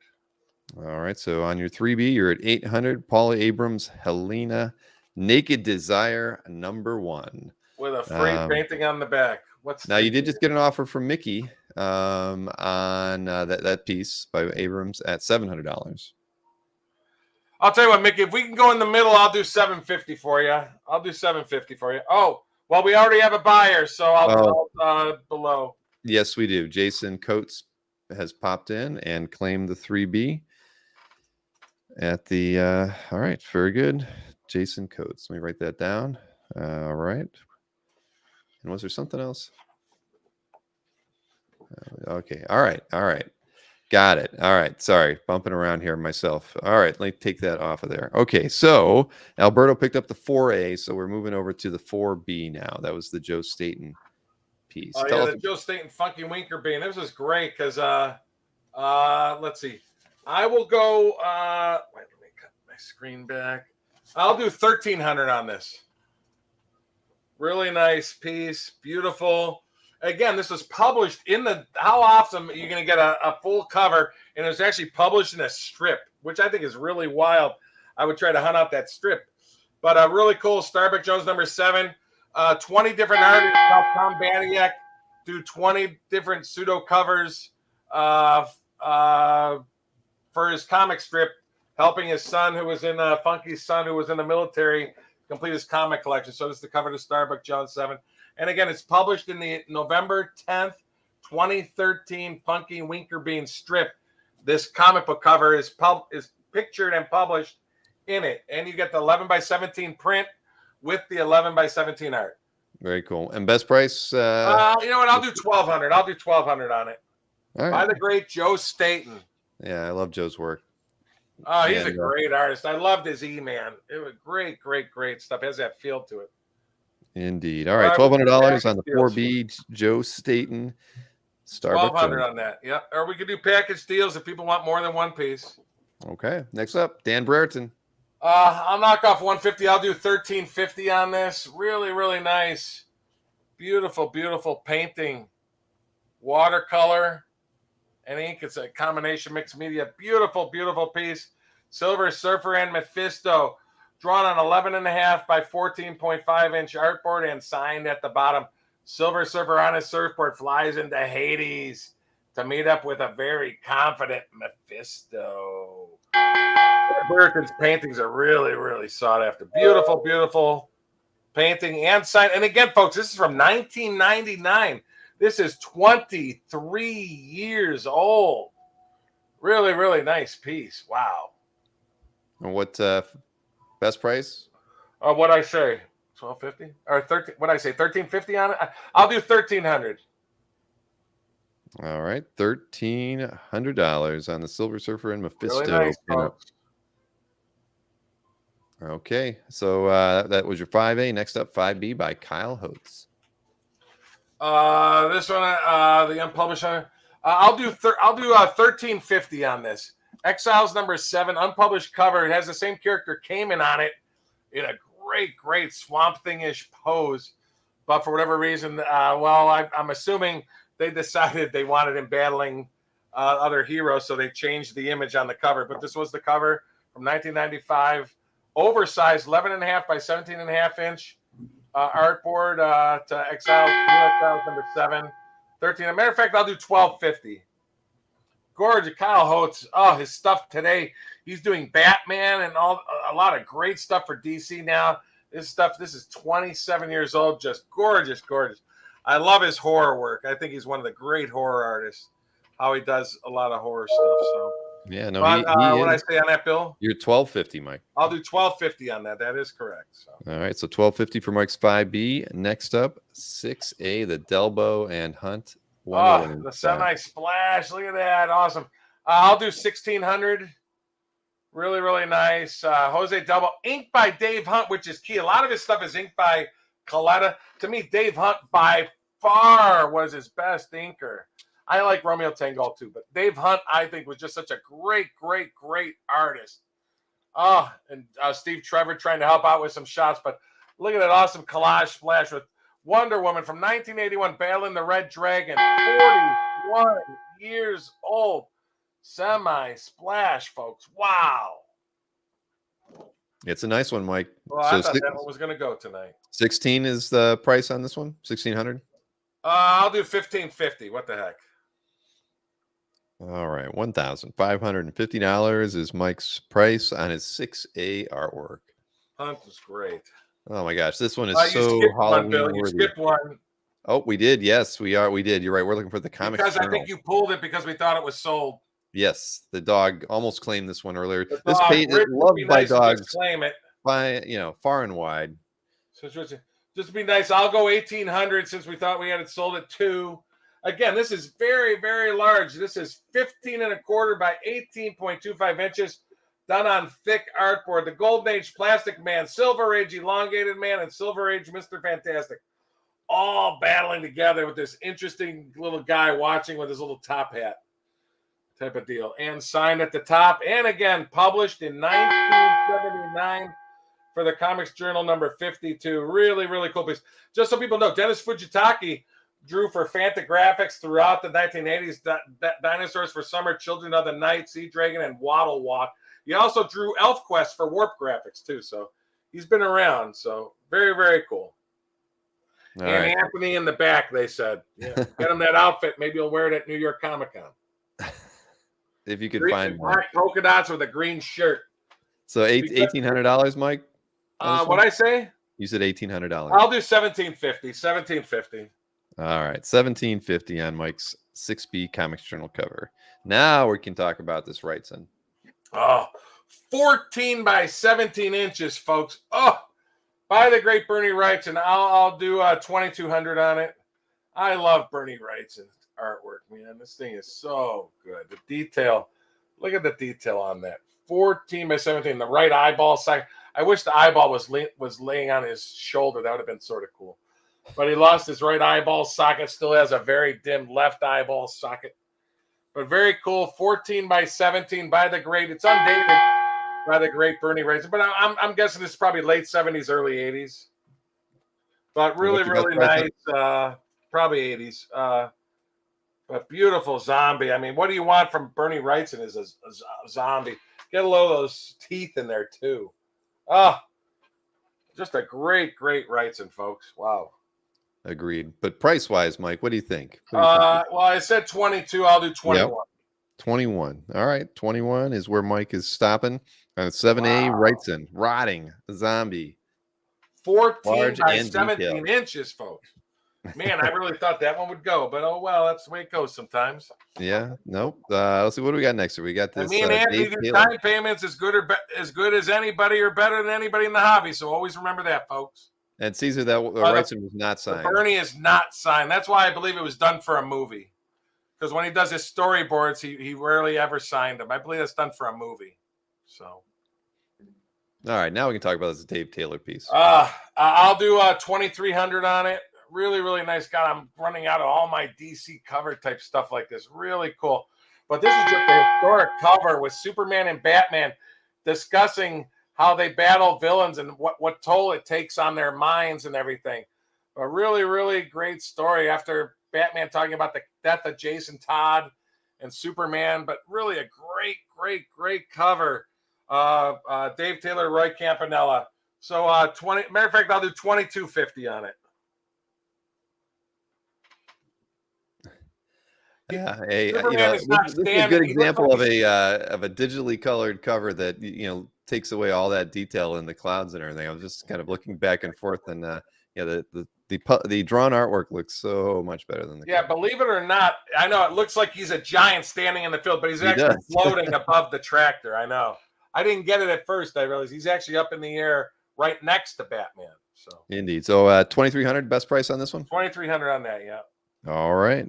All right. So on your 3B, you're at $800. Paul Abrams, Helena, Naked Desire #1 with a free painting on the back. Now you did just get an offer from Mickey on that piece by Abrams at $700. I'll tell you what, Mickey. If we can go in the middle, I'll do $750 for you. I'll do $750 for you. Oh. Well, we already have a buyer, so I'll below. Yes, we do. Jason Coates has popped in and claimed the 3B at the. All right, very good. Jason Coates. Let me write that down. All right. And was there something else? Okay. All right. All right. Got it. All right. Sorry. Bumping around here myself. All right. Let me take that off of there. Okay. So Alberto picked up the 4A. So we're moving over to the 4B now. That was the Joe Staten piece. Oh, Tell yeah, us- the Joe Staten Funky Winker Bean. This was great because, let's see. I will go, wait, let me cut my screen back. I'll do 1,300 on this. Really nice piece. Beautiful. Again, this was published in the, how often you're going to get a full cover, and it was actually published in a strip, which I think is really wild. I would try to hunt out that strip. But a really cool Starbuck Jones number 7. 20 different artists helped Tom Baniak do 20 different pseudo covers for his comic strip, helping his son, who was in Funky's son, who was in the military, complete his comic collection. So this is the cover to Starbuck Jones 7. And again, it's published in the November 10th, 2013 Funky Winker Bean strip. This comic book cover is pictured and published in it. And you get the 11x17 print with the 11x17 art. Very cool. And best price? You know what? I'll do 1,200. I'll do 1,200 on it. All right. By the great Joe Staten. Yeah, I love Joe's work. Oh, he's a And, great artist. I loved his E-Man. It was great, great, great stuff. It has that feel to it. Indeed. All right, All right, $1,200 on the deals. 4B Joe Staten. Starbucks. 1,200 on that. Yeah. Or we could do package deals if people want more than one piece. Okay. Next up, Dan Brereton. I'll knock off 150. I'll do 1,350 on this. Really, really nice. Beautiful, beautiful painting. Watercolor and ink. It's a combination mixed media. Beautiful, beautiful piece. Silver Surfer and Mephisto. Drawn on 11.5 by 14.5 inch artboard and signed at the bottom. Silver Surfer on his surfboard flies into Hades to meet up with a very confident Mephisto. Brereton's paintings are really, really sought after. Beautiful, beautiful painting and sign. And again, folks, this is from 1999. This is 23 years old. Really, really nice piece. Wow. And what best price? What I say? 1,250 or 13? What I say? 1,350 on it. I'll do 1,300. All right, $1,300 on the Silver Surfer and Mephisto. Really nice, pinup. folks. Okay, so that was your 5A. Next up, 5B by Kyle Holtz. This one, the unpublished. I'll do 1,350 on this. Exiles number 7, unpublished cover. It has the same character Cayman on it in a great, great Swamp Thing-ish pose. But for whatever reason, I'm assuming they decided they wanted him battling other heroes, so they changed the image on the cover. But this was the cover from 1995. Oversized 11.5 by 17.5 inch artboard to Exiles number 7. 13. As a matter of fact, I'll do 1,250. Gorgeous. Kyle Holtz. Oh, his stuff today. He's doing Batman and a lot of great stuff for DC now. This is 27 years old. Just gorgeous, gorgeous. I love his horror work. I think he's one of the great horror artists. How he does a lot of horror stuff. So yeah, no. What I say on that, Bill? You're 1,250, Mike. I'll do 1,250 on that. That is correct. So. All right, so 1,250 for Mike's 5B. Next up, 6A, the Delbo and Hunt. The semi splash. Look at that. Awesome. I'll do 1,600. Really, really nice. Jose Delbo, inked by Dave Hunt, which is key. A lot of his stuff is inked by Coletta. To me, Dave Hunt by far was his best inker. I like Romeo Tango too, but Dave Hunt, I think, was just such a great, great, great artist. And Steve Trevor trying to help out with some shots, but look at that awesome collage splash with Wonder Woman from 1981, battling the Red Dragon, 41 years old. Semi splash, folks. Wow. It's a nice one, Mike. Well, I thought that one was going to go tonight. 16 is the price on this one? 1,600? I'll do 1,550. What the heck? All right, $1,550 is Mike's price on his 6A artwork. Hunt was great. Oh my gosh, this one is You so skipped one, Halloween Bill. You worthy. skipped one. Oh, we did. Yes, we are. We did. You're right. We're looking for the comics Because I journal. think you pulled it because we thought it was sold. Yes, the dog almost claimed this one earlier. The This dog, page is Rick, would loved be by nice to just dogs claim it. by far and wide. So just to be nice, I'll go 1,800 since we thought we had it sold at 2. Again, this is very, very large. This is 15 1/4 by 18.25 inches, done on thick artboard. The Golden Age Plastic Man, Silver Age Elongated Man, and Silver Age Mr. Fantastic, all battling together with this interesting little guy watching with his little top hat type of deal. And signed at the top. And again, published in 1979 for the Comics Journal number 52. Really, really cool piece. Just so people know, Dennis Fujitaki drew for Fantagraphics throughout the 1980s, Dinosaurs for Summer, Children of the Night, Sea Dragon, and Waddle Walk. He also drew ElfQuest for Warp Graphics, too. So he's been around. So very, very cool. All and right. Anthony in the back, they said. Yeah, get him that outfit. Maybe he'll wear it at New York Comic Con. If you could Green, find one. black polka dots with a green shirt. So $1,800, Mike? What I say? You said $1,800. I'll do $1,750. All right, $1,750 on Mike's 6B Comics Journal cover. Now we can talk about this Wrightson. Oh, 14 by 17 inches, folks. Oh, by the great Bernie Wrightson. I'll do 2,200 on it. I love Bernie Wrightson's artwork, man. This thing is so good. The detail, look at the detail on that. 14 by 17. The right eyeball side. I wish the eyeball was laying on his shoulder. That would have been sort of cool. But he lost his right eyeball socket. Still has a very dim left eyeball socket. But very cool. 14 by 17 by the great. It's undated by the great Bernie Wrightson. But I'm guessing this is probably late 70s, early 80s. But really, really nice. Probably 80s. But beautiful zombie. I mean, what do you want from Bernie Wrightson is a zombie. Get a load of those teeth in there, too. Just a great, great Wrightson, folks. Wow. Agreed. But price-wise, Mike, what do you think? Well, I said 22. I'll do 21. Yep. 21. All right. 21 is where Mike is stopping. On 7A, Wrightson, rotting, zombie. 14 by 17 inches, folks. Man, I really thought that one would go, but oh well, that's the way it goes sometimes. Yeah, nope. Let's see, what do we got next? We got this. Me and Anthony do time payments as good as anybody or better than anybody in the hobby. So always remember that, folks. And Caesar, that Wrightson was not signed. Bernie is not signed. That's why I believe it was done for a movie. Because when he does his storyboards, he rarely ever signed them. I believe that's done for a movie. So. All right, now we can talk about this Dave Taylor piece. I'll do 2,300 on it. Really, really nice guy. I'm running out of all my DC cover type stuff like this. Really cool. But this is just a historic cover with Superman and Batman discussing how they battle villains and what toll it takes on their minds and everything. A really, really great story after Batman talking about the death of Jason Todd and Superman, but really a great, great, great cover. Dave Taylor, Roy Campanella. So matter of fact, I'll do 2,250 on it. Yeah, this is a good example of a digitally colored cover that takes away all that detail in the clouds and everything. I was just kind of looking back and forth, and the drawn artwork looks so much better than the cover. Believe it or not, I know it looks like he's a giant standing in the field, but he's actually floating above the tractor. I know. I didn't get it at first. I realized he's actually up in the air right next to Batman. So indeed. So 2,300 best price on this one. 2,300 on that. Yeah. All right.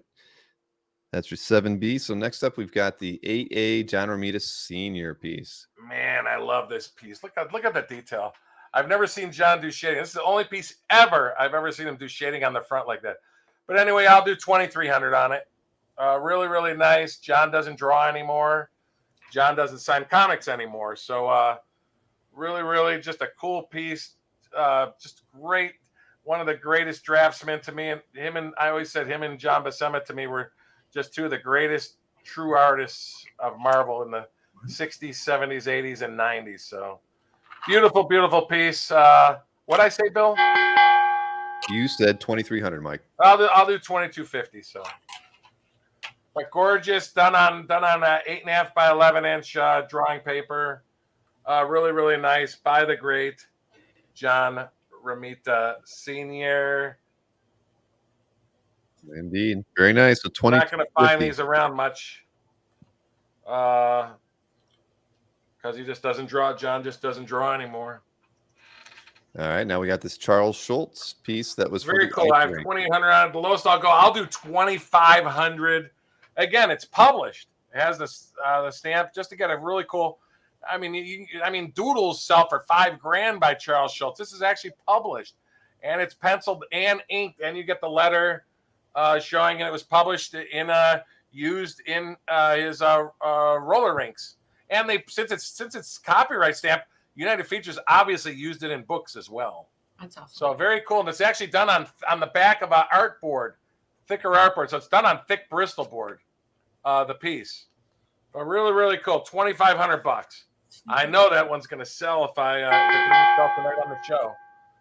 That's your 7B. So next up, we've got the 8A John Romita Sr. piece. Man, I love this piece. Look at the detail. I've never seen John do shading. This is the only piece ever I've ever seen him do shading on the front like that. But anyway, I'll do 2,300 on it. Really, really nice. John doesn't draw anymore. John doesn't sign comics anymore. So really, really just a cool piece. Just great. One of the greatest draftsmen to me. And I always said him and John Buscema to me were just two of the greatest true artists of Marvel in the 60s, 70s, 80s, and 90s. So beautiful, beautiful piece. What'd I say, Bill? You said 2,300, Mike. I'll do 2,250. So, but gorgeous, done on 8.5 by 11 inch drawing paper. Really, really nice by the great John Romita Sr. Indeed. Very nice. So 20. Not going to find these around much. Because he just doesn't draw. John just doesn't draw anymore. All right. Now we got this Charles Schultz piece that was Very for cool. I have 2,800 on it. The lowest I'll go. I'll do 2,500. Again, it's published. It has the stamp just to get a really cool. I mean, doodles sell for $5,000 by Charles Schultz. This is actually published, and it's penciled and inked, and you get the letter showing it was published in used in his roller rinks. And they since it's copyright stamp, United Features obviously used it in books as well. That's awesome. So very cool, and it's actually done on the back of an art board, thicker art board. So it's done on thick Bristol board. The piece, but really, really cool. $2,500. I know that one's going to sell if I sell tonight on the show.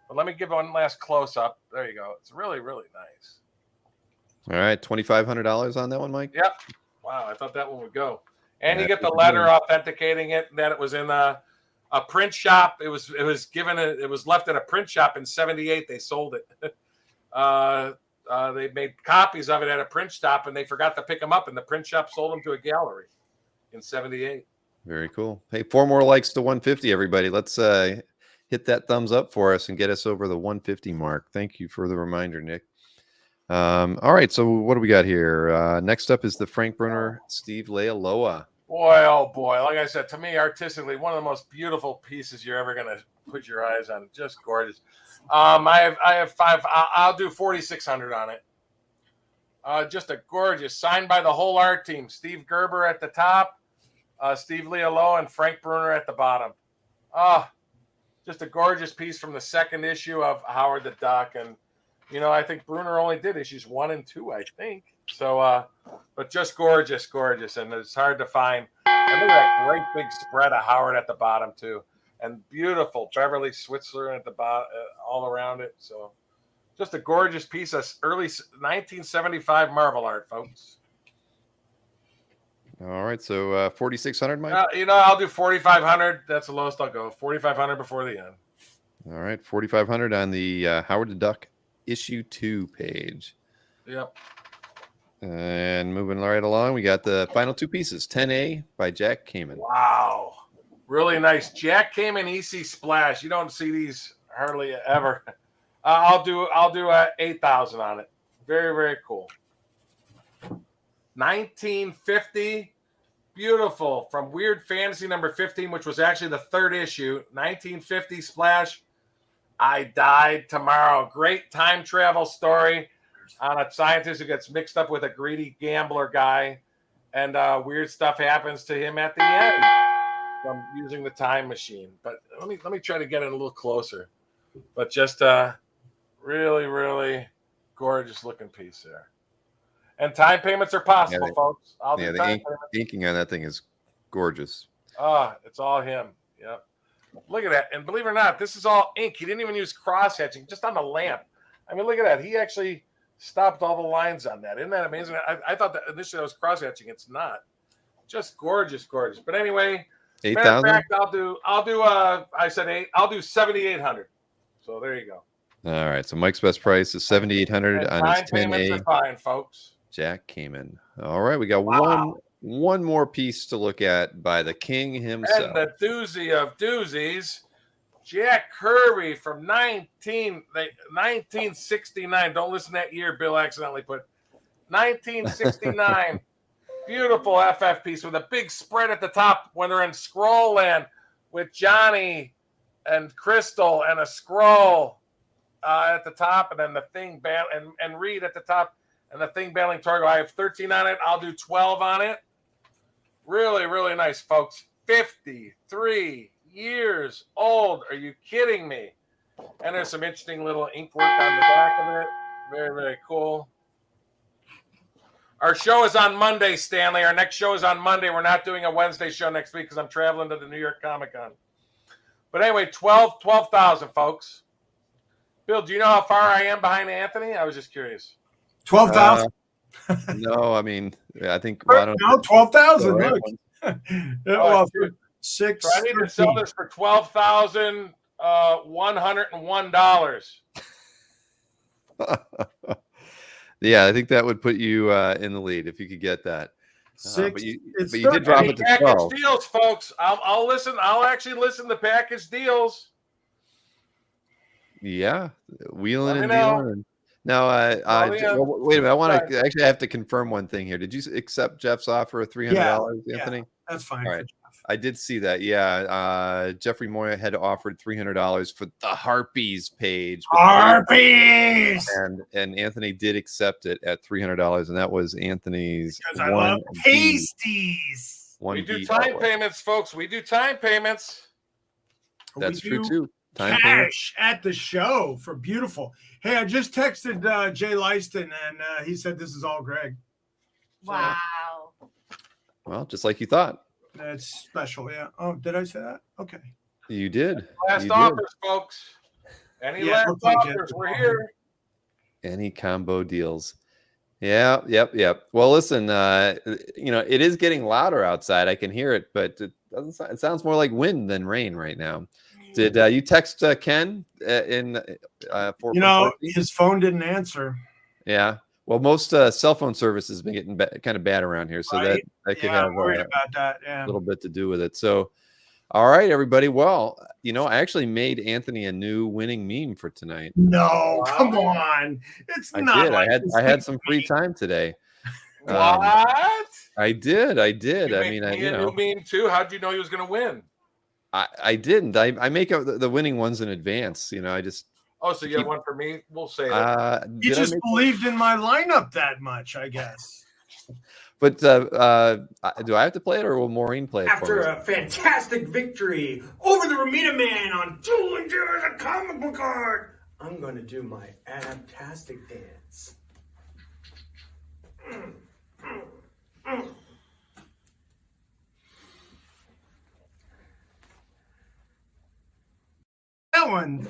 But let me give one last close up. There you go. It's really, really nice. All right, $2,500 on that one, Mike. Yep. Wow, I thought that one would go. And you get the letter authenticating it that it was in a print shop. It was left at a print shop in '78. They sold it. They made copies of it at a print shop, and they forgot to pick them up, and the print shop sold them to a gallery in '78. Very cool. Hey, 4 more likes to 150, everybody. Let's hit that thumbs up for us and get us over the 150 mark. Thank you for the reminder, Nick. All right, so what do we got here? Next up is the Frank Bruner Steve Lealoa. Boy, oh boy. Like I said, to me, artistically, one of the most beautiful pieces you're ever going to put your eyes on. Just gorgeous. I have 5. I'll do 4,600 on it. Just a gorgeous, signed by the whole art team. Steve Gerber at the top, Steve Lealoa, and Frank Bruner at the bottom. Just a gorgeous piece from the second issue of Howard the Duck. And, I think Bruner only did issues 1 and 2, I think. So, but just gorgeous, gorgeous. And it's hard to find. And look at that great big spread of Howard at the bottom, too. And beautiful Beverly Switzerland at the bottom, all around it. So, just a gorgeous piece of early 1975 Marvel art, folks. All right, so 4,600, Mike. I'll do 4,500. That's the lowest I'll go. 4,500 before the end. All right, 4,500 on the Howard the Duck issue 2 page. Yep. And moving right along, we got the final 2 pieces. 10A by Jack Kamen. Wow. Really nice. Jack Kamen EC Splash. You don't see these hardly ever. I'll do 8,000 on it. Very, very cool. 1950. Beautiful. From Weird Fantasy number 15, which was actually the 3rd issue. 1950 Splash. I Died Tomorrow. Great time travel story on a scientist who gets mixed up with a greedy gambler guy. And weird stuff happens to him at the end from using the time machine. But let me try to get it a little closer. But just really, really gorgeous looking piece there. And time payments are possible, folks. The inking on that thing is gorgeous. It's all him. Yep. Look at that. And believe it or not, this is all ink. He didn't even use cross-hatching, just on the lamp. I mean, look at that. He actually stopped all the lines on that. Isn't that amazing? I thought that initially that was cross-hatching. It's not. Just gorgeous, gorgeous. But anyway, 8,000. I'll do. I said 8. I'll do 7,800. So there you go. All right. So Mike's best price is 7,800 on his 10A. Fine, folks. Jack Kamen. All right, we got one more piece to look at by the king himself. And the doozy of doozies, Jack Kirby from 1969. Don't listen to that year Bill accidentally put. 1969. Beautiful FF piece with a big spread at the top when they're in Scroll Land with Johnny and Crystal and a scroll at the top, and then the thing and Reed at the top. And the thing battling Torgo. I have 13 on it. I'll do 12 on it. Really, really nice, folks. 53 years old. Are you kidding me? And there's some interesting little ink work on the back of it. Very, very cool. Our show is on Monday, Stanley. Our next show is on Monday. We're not doing a Wednesday show next week because I'm traveling to the New York Comic Con. But anyway, 12,000, folks. Bill, do you know how far I am behind Anthony? I was just curious. 12,000. No, I mean, I think. No, 12,000. Look. Well, 6. So I need to sell this for $12,101. Yeah, I think that would put you in the lead if you could get that. Six. But you did drop it to package 12. deals, folks. I'll listen. I'll actually listen to package deals. Yeah, wheeling Let and me know. dealing. Now, well, wait a minute. I have to confirm one thing here. Did you accept Jeff's offer of $300, Anthony? Yeah, that's fine. All right. I did see that. Yeah. Jeffrey Moya had offered $300 for the Harpies page. Harpies! And Anthony did accept it at $300, and that was Anthony's. Because I love pasties. We do time payments, folks. We do time payments. That's true too. Time cash at the show for beautiful. Hey, I just texted Jay Lyston, and he said this is all Greg. So, wow. Well, just like you thought. That's special, yeah. Oh, did I say that? Okay. You did. Last offers, folks. Any last offers? We're here. Any combo deals. Yeah, yep. Well, listen, it is getting louder outside. I can hear it, but it sounds more like wind than rain right now. Did you text Ken in for his phone didn't answer. Yeah. Well, most cell phone service has been getting kind of bad around here, so that could have about that. Yeah. A little bit to do with it. So, all right, everybody. Well, I actually made Anthony a new winning meme for tonight. No, come on, it's not. I had some free time today. What? I did. I mean, a new meme too. How'd you know he was going to win? I didn't. I make the winning ones in advance. I just. Oh, so you have one for me? We'll say that. You just believed in my lineup that much, I guess. But do I have to play it, or will Maureen play it? After a fantastic victory over the Ramita Man on Dueling Dealers a comic book art, I'm going to do my abtastic dance. That one.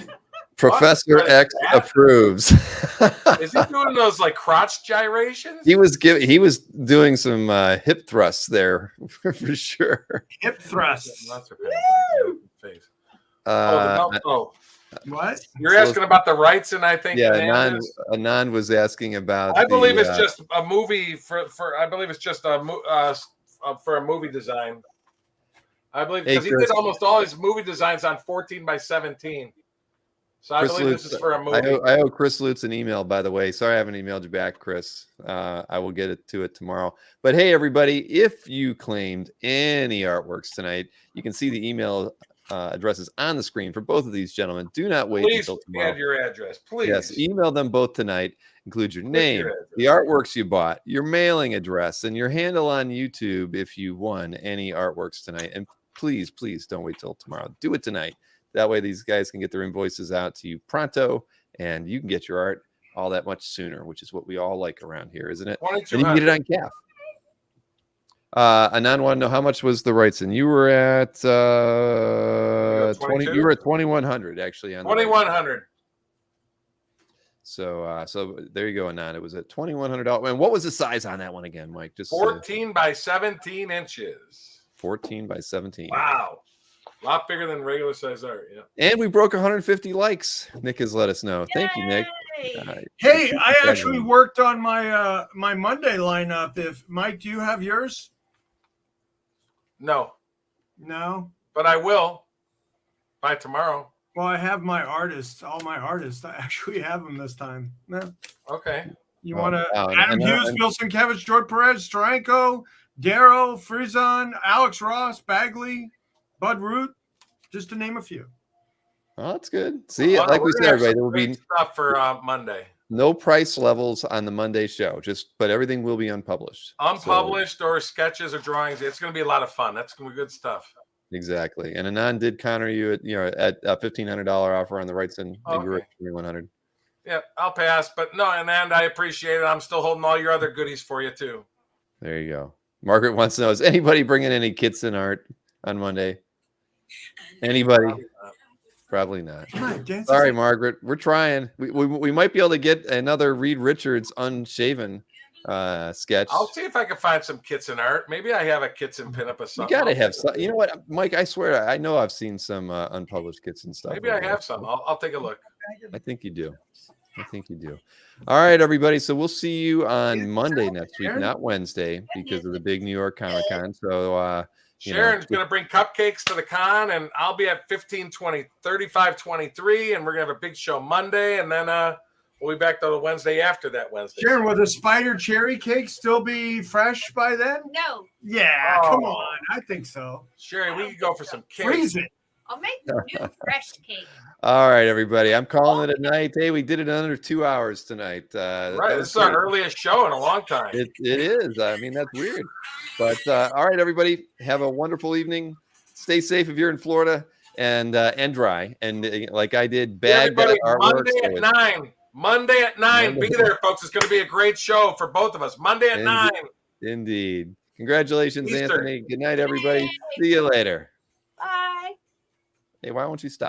Professor X approves. Is he doing those like crotch gyrations? He was doing some hip thrusts there for sure. Hip thrusts. What? You're asking about the rights, and I think Anand was asking about. I believe it's just a movie for. I believe it's just for a movie design. I believe because he did almost all his movie designs on 14x17. So I believe this is for a movie. I owe Chris Lutz an email, by the way. Sorry I haven't emailed you back, Chris. I will get to it tomorrow. But hey, everybody, if you claimed any artworks tonight, you can see the email addresses on the screen for both of these gentlemen. Do not wait until tomorrow. Add your address, please. Yes, email them both tonight. Include your name, the artworks you bought, your mailing address, and your handle on YouTube if you won any artworks tonight. And please don't wait till tomorrow. Do it tonight. That way these guys can get their invoices out to you pronto, and you can get your art all that much sooner, which is what we all like around here, isn't it? And you can get it on CAF. Anand wanted to know how much was the rights, and you were at 20. You were at 2,100 actually on 2,100. So there you go, Anand. It was at $2,100. And what was the size on that one again, Mike? Just 14 by 17 inches. 14 by 17. Wow. A lot bigger than regular size art, yeah. And we broke 150 likes. Nick has let us know. Yay! Thank you, Nick. Hey, I actually worked on my my Monday lineup. Mike, do you have yours? No. But I will by tomorrow. Well, I have my artists, all my artists. I actually have them this time. Yeah. Okay. You want to Adam Hughes, Bill Sienkiewicz, George Perez, Stranko, Darrow, Frizon, Alex Ross, Bagley, Bud Root, just to name a few. Oh, that's good. See, like we said, everybody, there will be stuff for Monday. No price levels on the Monday show, but everything will be unpublished. Unpublished or sketches or drawings. It's going to be a lot of fun. That's going to be good stuff. Exactly. And Anand did counter you at a $1,500 offer on the rights, and you were at 2,100. Yeah, I'll pass. But no, Anand, I appreciate it. I'm still holding all your other goodies for you too. There you go. Margaret wants to know: is anybody bringing any Kitson art on Monday? Anybody? Probably not. Sorry, Margaret. We're trying. We might be able to get another Reed Richards unshaven sketch. I'll see if I can find some Kitson art. Maybe I have a Kitson pinup or something. You gotta have some. You know what, Mike? I swear, I know I've seen some unpublished Kitson stuff. Maybe I have some. I'll take a look. I think you do. I think you do. All right, everybody. So we'll see you on Monday next week, not Wednesday, because of the big New York Comic Con. So, Sharon's going to bring cupcakes to the con, and I'll be at 3523, and we're going to have a big show Monday, and then we'll be back to the Wednesday after that Wednesday. Sharon, will the spider cherry cake still be fresh by then? No. Yeah, come on. I think so. Sherry, we could go for some cake. Freeze it. I'll make new fresh cake. All right, everybody. I'm calling it a night. Hey, we did it in under 2 hours tonight. Right. This is our earliest show in a long time. It is. I mean, that's weird. But all right, everybody. Have a wonderful evening. Stay safe if you're in Florida and dry. And like I did, bag that artwork. Monday at 9. Be there, folks. It's going to be a great show for both of us. Monday at 9. Indeed. Congratulations, Easter. Anthony. Good night, everybody. See you later. Bye. Hey, why won't you stop?